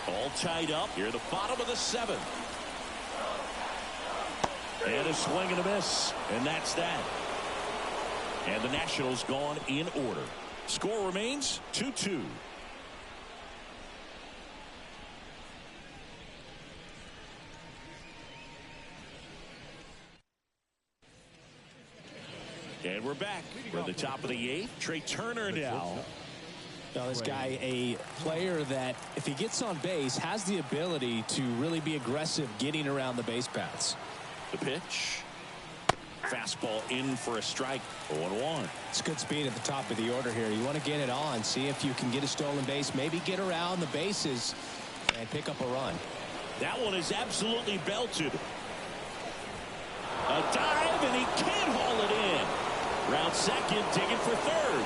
Speaker 1: All tied up here at the bottom of the 7th. And a swing and a miss. And that's that. And the Nationals gone in order. Score remains 2-2. And we're back. We're at the top of the 8th. Trey Turner now.
Speaker 2: Now this guy, a player that if he gets on base has the ability to really be aggressive getting around the base paths.
Speaker 1: The pitch. Fastball in for a strike. 0-1.
Speaker 2: It's good speed at the top of the order here. You want to get it on. See if you can get a stolen base. Maybe get around the bases and pick up a run.
Speaker 1: That one is absolutely belted. A dive, and he can't haul it in. Round second, digging for third.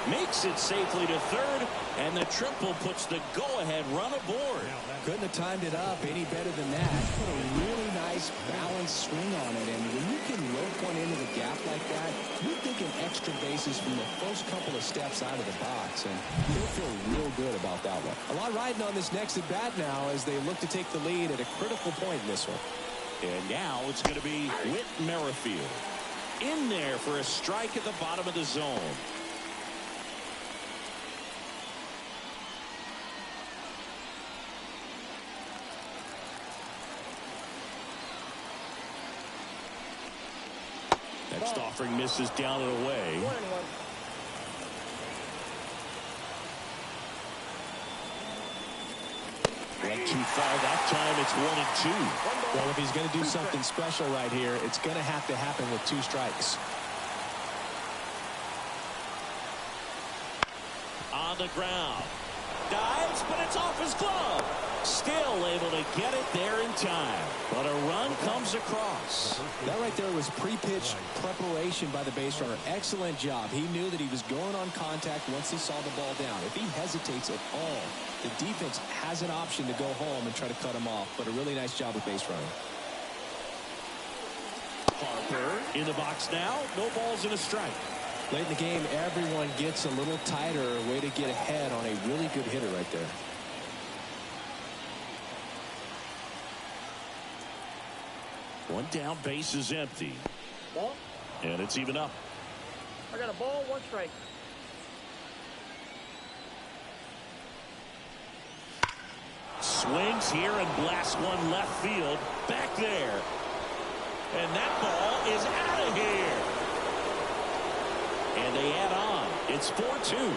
Speaker 1: Makes it safely to third, and the triple puts the go-ahead run aboard.
Speaker 2: Couldn't have timed it up any better than that. Put a really nice balanced swing on it, and when you can rope one into the gap like that, you're thinking extra bases from the first couple of steps out of the box, and you'll feel real good about that one. A lot riding on this next at-bat now as they look to take the lead at a critical point in this one.
Speaker 1: And now it's going to be Whit Merrifield in there for a strike at the bottom of the zone. Next offering misses down and away.
Speaker 3: 1-1.
Speaker 1: Went too far that time. It's 1-2.
Speaker 2: Well, if he's going to do something special right here, it's going to have to happen with 2 strikes.
Speaker 1: On the ground. Dives, but it's off his glove. Still able to get it there in time. But a run comes across.
Speaker 2: That right there was pre-pitch preparation by the base runner. Excellent job. He knew that he was going on contact once he saw the ball down. If he hesitates at all, the defense has an option to go home and try to cut him off. But a really nice job with base running.
Speaker 1: Harper in the box now. No balls and a strike.
Speaker 2: Late in the game, everyone gets a little tighter. A way to get ahead on a really good hitter right there.
Speaker 1: One down, base is empty.
Speaker 3: Ball.
Speaker 1: And it's even up.
Speaker 3: I got a ball, 1 strike.
Speaker 1: Swings here and blasts one left field. Back there. And that ball is out of here. And they add on. It's 4-2.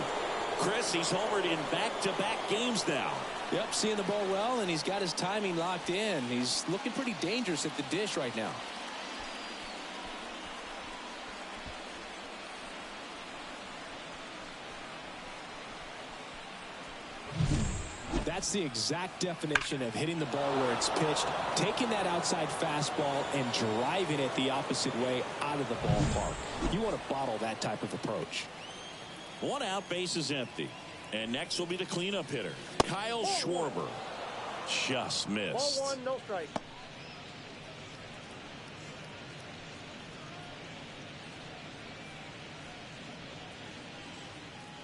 Speaker 1: Chris, he's homered in back-to-back games now.
Speaker 2: Yep, seeing the ball well, and he's got his timing locked in. He's looking pretty dangerous at the dish right now. That's the exact definition of hitting the ball where it's pitched, taking that outside fastball and driving it the opposite way out of the ballpark. You want to bottle that type of approach.
Speaker 1: One out, base is empty. And next will be the cleanup hitter, Kyle Schwarber. Just missed.
Speaker 3: Ball 1, no strike.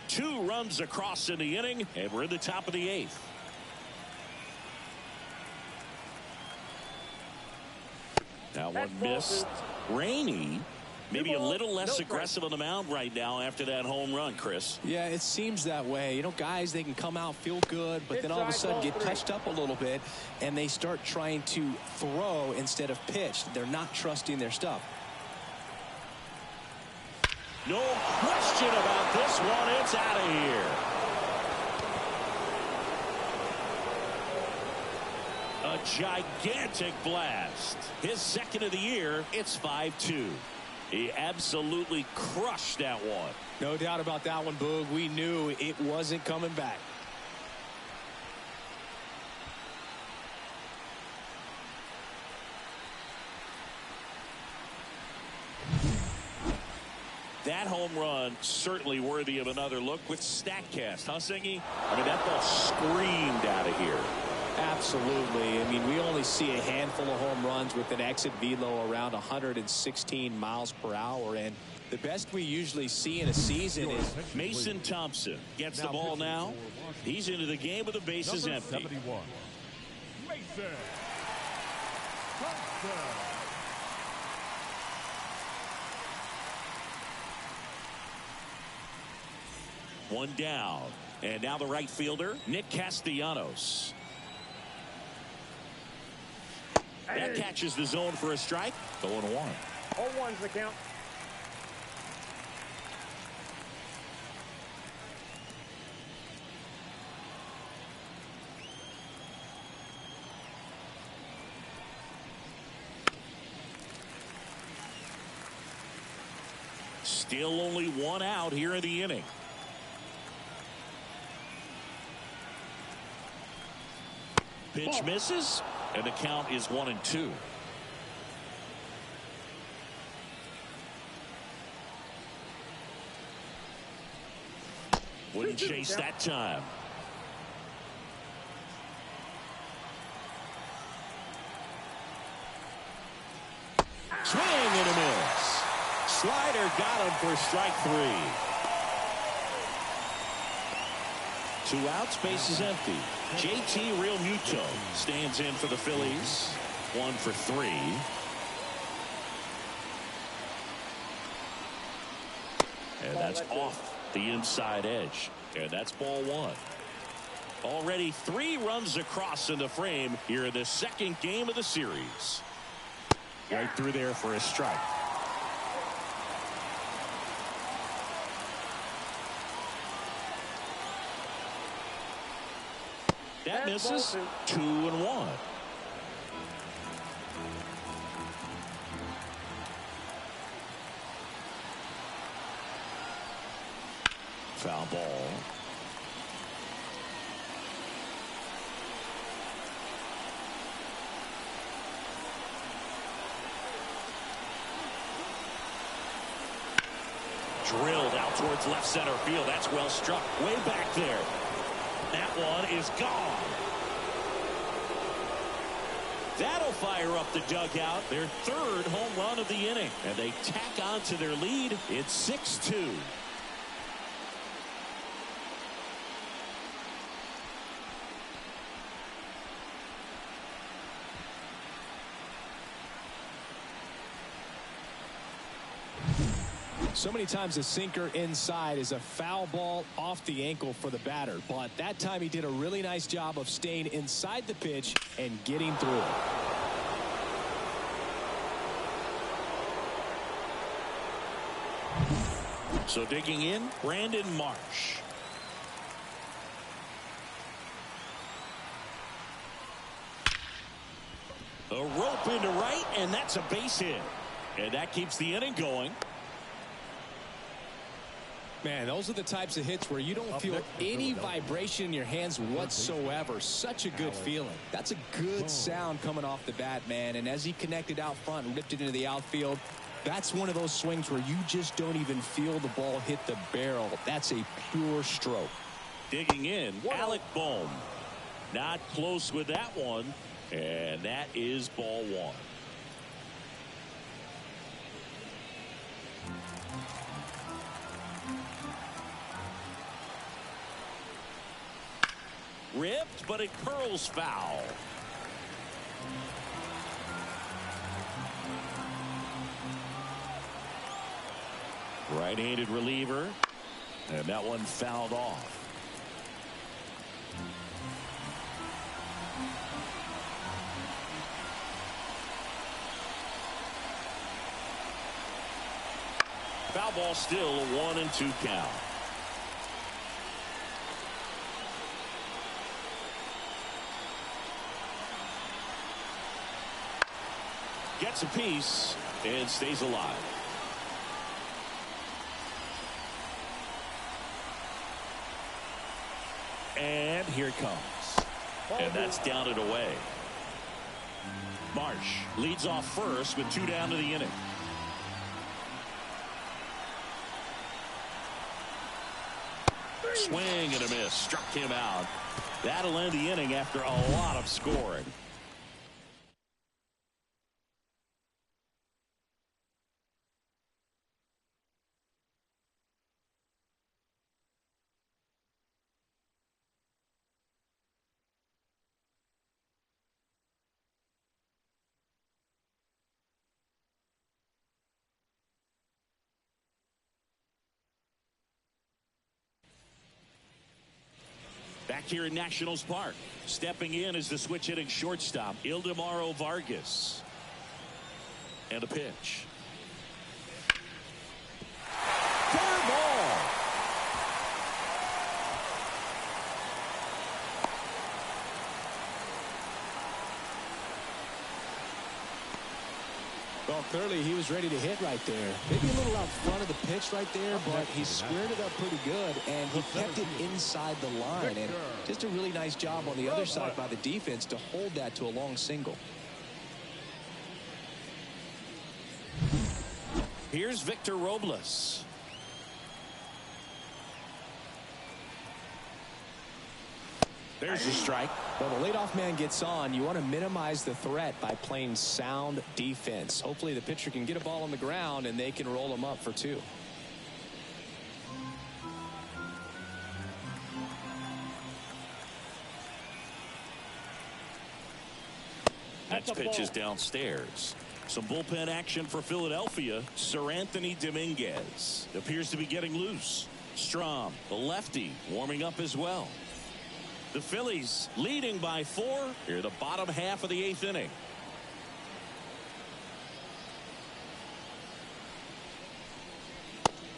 Speaker 1: Two runs across in the inning, and we're in the top of the 8th. Now one missed. Rainey. Maybe a little less aggressive on the mound right now after that home run, Chris.
Speaker 2: Yeah, it seems that way. You know, guys, they can come out, feel good, but then all of a sudden get touched up a little bit, and they start trying to throw instead of pitch. They're not trusting their stuff.
Speaker 1: No question about this one. It's out of here. A gigantic blast. His second of the year. It's 5-2. He absolutely crushed that one.
Speaker 2: No doubt about that one, Boog. We knew it wasn't coming back.
Speaker 1: That home run certainly worthy of another look with StatCast, huh, Singy? I mean, that ball screamed out of here.
Speaker 2: Absolutely. I mean, we only see a handful of home runs with an exit velo around 116 miles per hour, and the best we usually see in a season is
Speaker 1: Mason Thompson gets the ball now. He's into the game with the bases empty.
Speaker 4: 71. Mason Thompson.
Speaker 1: One down, and now the right fielder, Nick Castellanos. That catches the zone for a strike. 0-1.
Speaker 3: 0-1's the count.
Speaker 1: Still only one out here in the inning. Pitch misses, and the count is 1-2. Wouldn't chase that time. Swing and a miss. Slider got him for strike 3. 2 outs, base is empty. JT Realmuto stands in for the Phillies. 1 for 3. And that's off the inside edge. And that's ball 1. Already 3 runs across in the frame here in the second game of the series. Right through there for a strike. That misses. 2-1. Foul ball. Drilled out towards left center field. That's well struck. Way back there. That one is gone. That'll fire up the dugout. Their 3rd home run of the inning. And they tack on to their lead. It's 6-2.
Speaker 2: So many times a sinker inside is a foul ball off the ankle for the batter, but that time he did a really nice job of staying inside the pitch and getting through it.
Speaker 1: So digging in, Brandon Marsh. A rope into right, and that's a base hit. And that keeps the inning going.
Speaker 2: Man, those are the types of hits where you don't feel any vibration in your hands whatsoever. Such a good feeling. That's a good sound coming off the bat, man. And as he connected out front and ripped it into the outfield, That's one of those swings where you just don't even feel the ball hit the barrel. That's a pure stroke.
Speaker 1: Digging in, Alec Bohm. Not close with that one. And that is ball one. Ripped, but it curls foul. Right-handed reliever. And that one fouled off. Foul ball, still a 1-2 count. Gets a piece and stays alive. And here it comes. And that's down and away. Marsh leads off first with 2 down to the inning. Swing and a miss. Struck him out. That'll end the inning after a lot of scoring. Back here in Nationals Park. Stepping in is the switch hitting shortstop, Ildemaro Vargas. And a pitch. Fair ball.
Speaker 2: Well, clearly he was ready to hit right there. Maybe a little out front of the pitch right there, but he squared it up pretty good, and he kept it inside the line. And just a really nice job on the other side by the defense to hold that to a long single.
Speaker 1: Here's Victor Robles. There's a strike.
Speaker 2: When the leadoff man gets on, you want to minimize the threat by playing sound defense. Hopefully the pitcher can get a ball on the ground and they can roll him up for 2.
Speaker 1: Next pitch is downstairs. Some bullpen action for Philadelphia. Sir Anthony Dominguez appears to be getting loose. Strom, the lefty, warming up as well. The Phillies leading by 4 here the bottom half of the 8th inning.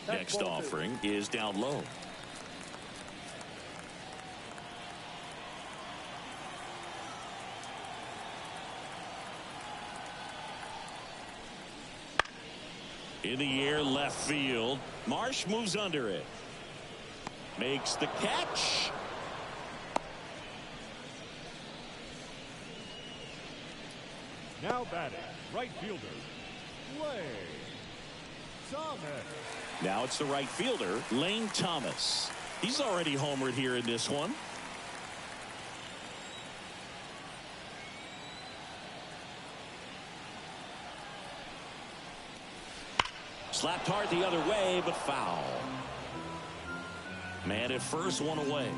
Speaker 1: Next offering is down low. In the air, left field. Marsh moves under it. Makes the catch.
Speaker 4: Now batting, right fielder, Lane Thomas.
Speaker 1: Now it's the right fielder, Lane Thomas. He's already homered here in this one. Slapped hard the other way, but foul. Man at first, one away.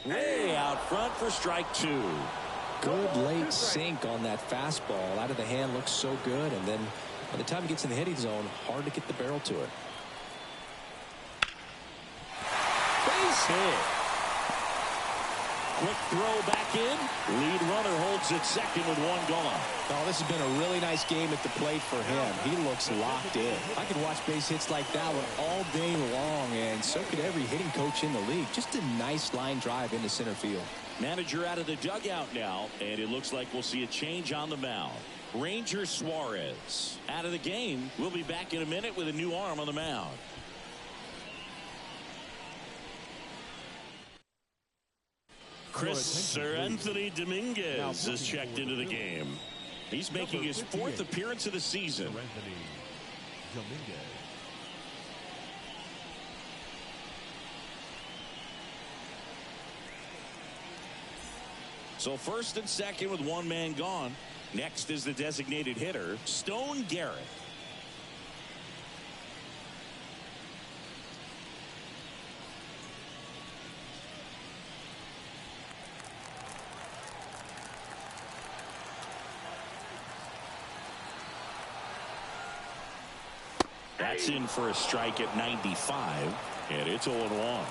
Speaker 1: Way out front for strike 2.
Speaker 2: Good late sink on that fastball. Out of the hand, looks so good, and then by the time it gets in the hitting zone, hard to get the barrel to it.
Speaker 1: Base hit. Quick throw back in. Lead runner holds at second with 1 gone.
Speaker 2: Oh, this has been a really nice game at the plate for him. He looks locked in. I could watch base hits like that one all day long, and so could every hitting coach in the league. Just a nice line drive into center field.
Speaker 1: Manager out of the dugout now, and it looks like we'll see a change on the mound. Ranger Suarez out of the game. We'll be back in a minute with a new arm on the mound. Sir Anthony Dominguez is checked into the game. He's making his 4th appearance of the season.
Speaker 4: Anthony Dominguez.
Speaker 1: So first and second with one man gone. Next is the designated hitter, Stone Garrett. That's in for a strike at 95, and it's 0-1.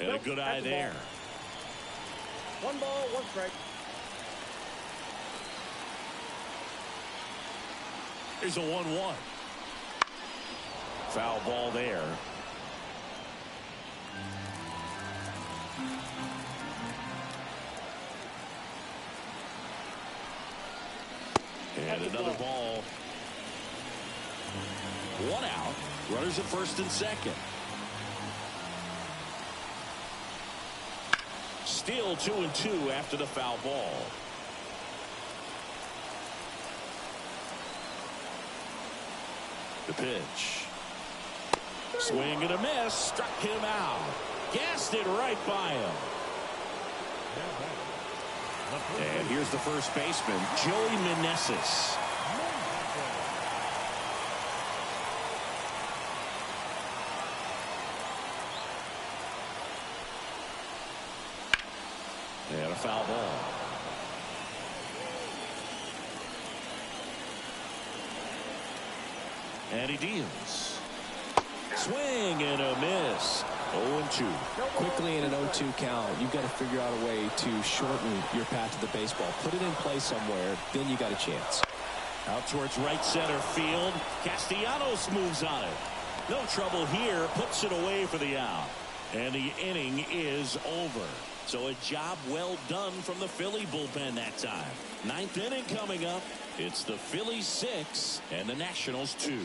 Speaker 1: And a good eye there.
Speaker 3: One ball, one strike.
Speaker 1: Here's a 1-1. Foul ball there. And another ball. One out. Runners at first and second. Still 2-2 after the foul ball. The pitch. Swing and a miss. Struck him out. Gassed it right by him. And here's the first baseman, Joey Meneses. And a foul ball. And he deals. Swing and a miss. 0-2.
Speaker 2: Quickly in an 0-2 count, you've got to figure out a way to shorten your path to the baseball. Put it in play somewhere, then you got a chance.
Speaker 1: Out towards right center field. Castellanos moves on it. No trouble here. Puts it away for the out. And the inning is over. So a job well done from the Philly bullpen that time. 9th inning coming up. It's the Phillies 6 and the Nationals 2.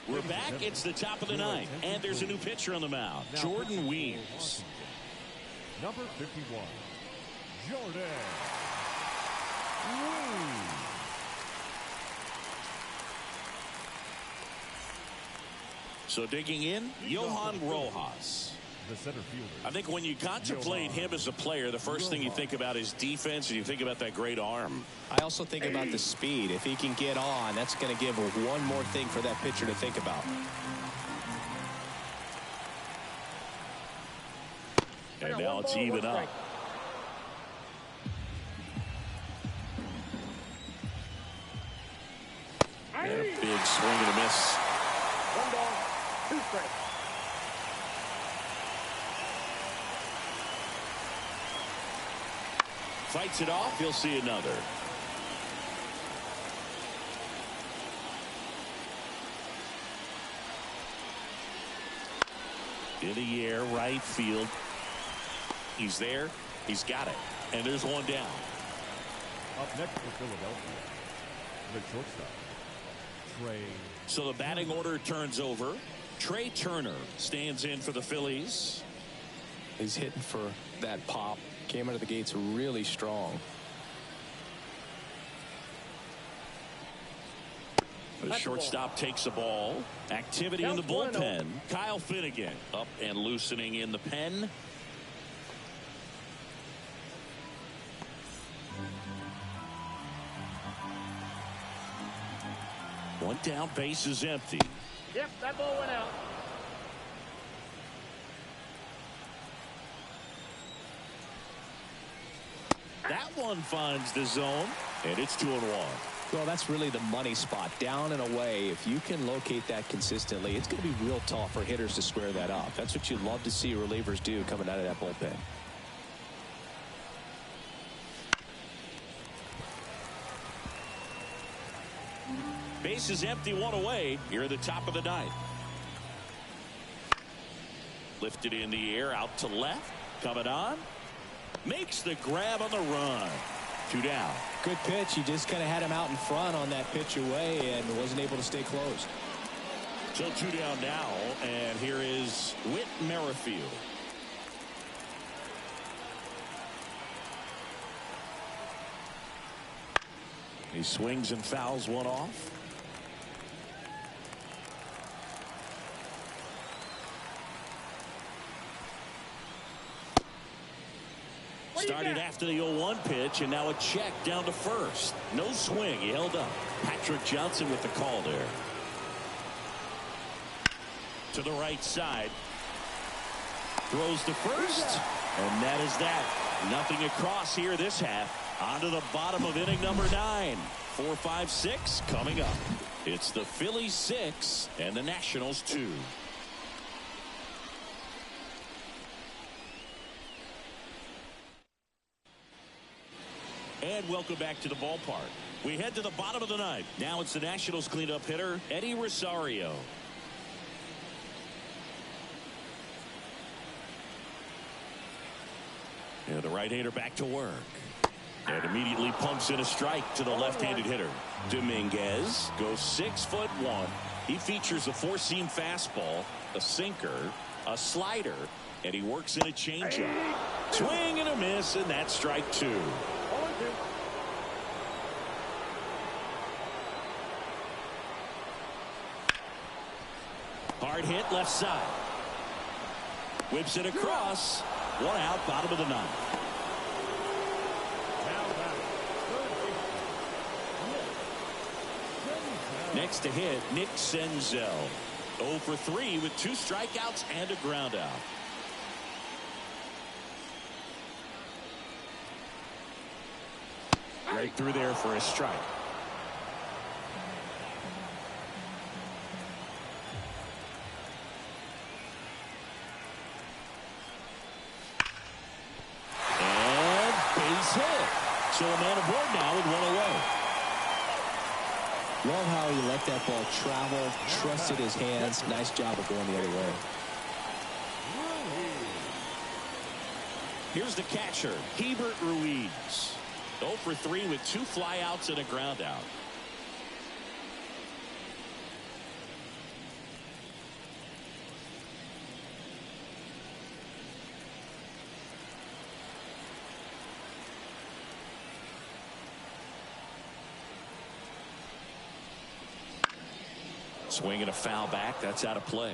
Speaker 1: We're back. It's the top of the 9th. And there's a new pitcher on the mound. Jordan Weems.
Speaker 4: Number 51, Jordan Weems.
Speaker 1: So digging in, Johan Rojas.
Speaker 4: The center fielder.
Speaker 1: I think when you contemplate him as a player, the first thing you think about is defense, and you think about that great arm.
Speaker 2: I also think about the speed. If he can get on, that's going to give one more thing for that pitcher to think about.
Speaker 1: And now it's even up. And a big swing and a miss.
Speaker 3: One ball, two strikes.
Speaker 1: Fights it off. He'll see another. In the air, right field. He's there. He's got it. And there's one down.
Speaker 4: Up next for Philadelphia, the shortstop, Trey.
Speaker 1: So the batting order turns over. Trey Turner stands in for the Phillies.
Speaker 2: He's hitting for that pop. Came out of the gates really strong.
Speaker 1: The shortstop takes the ball. Activity in the bullpen. Kyle Finnegan up and loosening in the pen. One down, base is empty.
Speaker 3: Yep, that ball went out.
Speaker 1: That one finds the zone, and it's 2-1.
Speaker 2: Well, that's really the money spot. Down and away, if you can locate that consistently, it's going to be real tough for hitters to square that up. That's what you'd love to see relievers do coming out of that bullpen.
Speaker 1: Base is empty, one away. Here at the top of the 9th. Lifted in the air, out to left. Coming on. Makes the grab on the run. 2 down.
Speaker 2: Good pitch. He just kind of had him out in front on that pitch away and wasn't able to stay close.
Speaker 1: So 2 down now, and here is Whit Merrifield. He swings and fouls one off. Started after the 0-1 pitch, and now a check down to first. No swing. He held up. Patrick Johnson with the call there. To the right side. Throws to first. And that is that. Nothing across here this half. On to the bottom of inning number 9. 4, 5, 6 coming up. It's the Phillies 6 and the Nationals 2. And welcome back to the ballpark. We head to the bottom of the 9th. Now it's the Nationals cleanup hitter, Eddie Rosario. And the right-hander back to work. And immediately pumps in a strike to the left-handed hitter. Dominguez goes 6'1". He features a 4-seam fastball, a sinker, a slider, and he works in a changeup. Swing and a miss, and that's strike 2. Hard hit left side. Whips it across. 1 out, bottom of the 9th. Next to hit, Nick Senzel. 0 for 3 with 2 strikeouts and a ground out. Right through there for a strike. And base hit. So a man aboard now with 1 away.
Speaker 2: Love how he let that ball travel, trusted his hands. Nice job of going the other way.
Speaker 1: Here's the catcher, Hebert Ruiz. 0 for 3 with 2 flyouts and a ground out. Swing and a foul back. That's out of play.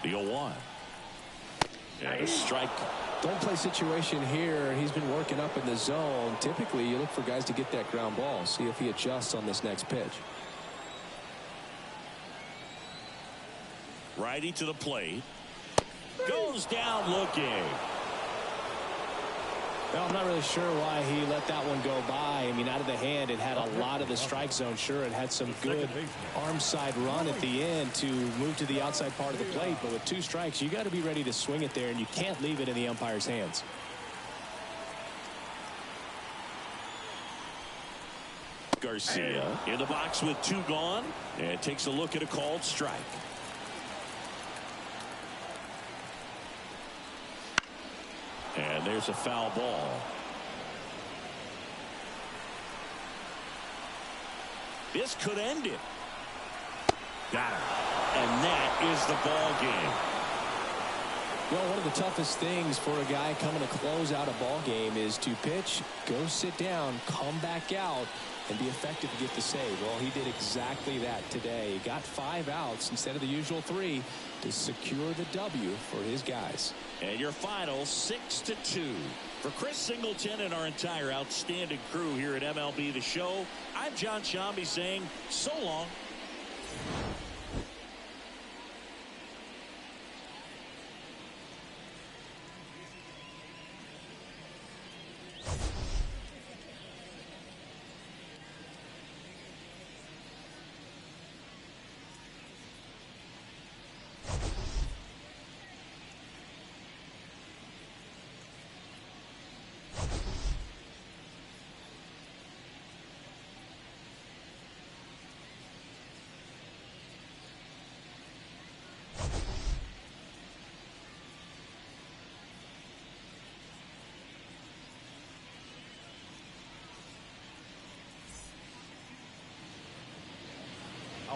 Speaker 1: The 0-1. And a strike.
Speaker 2: Don't play situation here. He's been working up in the zone. Typically, you look for guys to get that ground ball. See if he adjusts on this next pitch.
Speaker 1: Righty to the plate. Goes down looking.
Speaker 2: Well, I'm not really sure why he let that one go by. I mean, out of the hand, it had a lot of the strike zone. Sure, it had some good arm side run at the end to move to the outside part of the plate. But with 2 strikes, you got to be ready to swing it there, and you can't leave it in the umpire's hands.
Speaker 1: Garcia in the box with 2 gone, and takes a look at a called strike. And there's a foul ball. This could end it. Got it. And that is the ball game.
Speaker 2: Well, one of the toughest things for a guy coming to close out a ball game is to pitch, go sit down, come back out, and be effective to get the save. Well, he did exactly that today. He got 5 outs instead of the usual 3 to secure the W for his guys.
Speaker 1: And your final 6-2. For Chris Singleton and our entire outstanding crew here at MLB The Show, I'm John Shambi saying so long.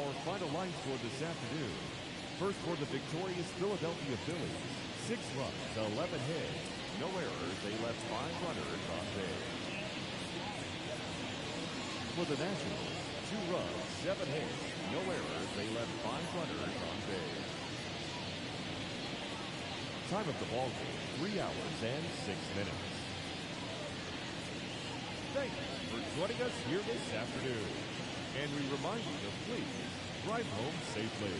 Speaker 4: our final line score this afternoon. First for the victorious Philadelphia Phillies, 6 runs, 11 hits, no errors. They left 5 runners on base. For the Nationals, 2 runs, 7 hits, no errors. They left 5 runners on base. Time of the ball game, 3 hours and 6 minutes. Thank you for joining us here this afternoon. And we remind you to please drive home safely.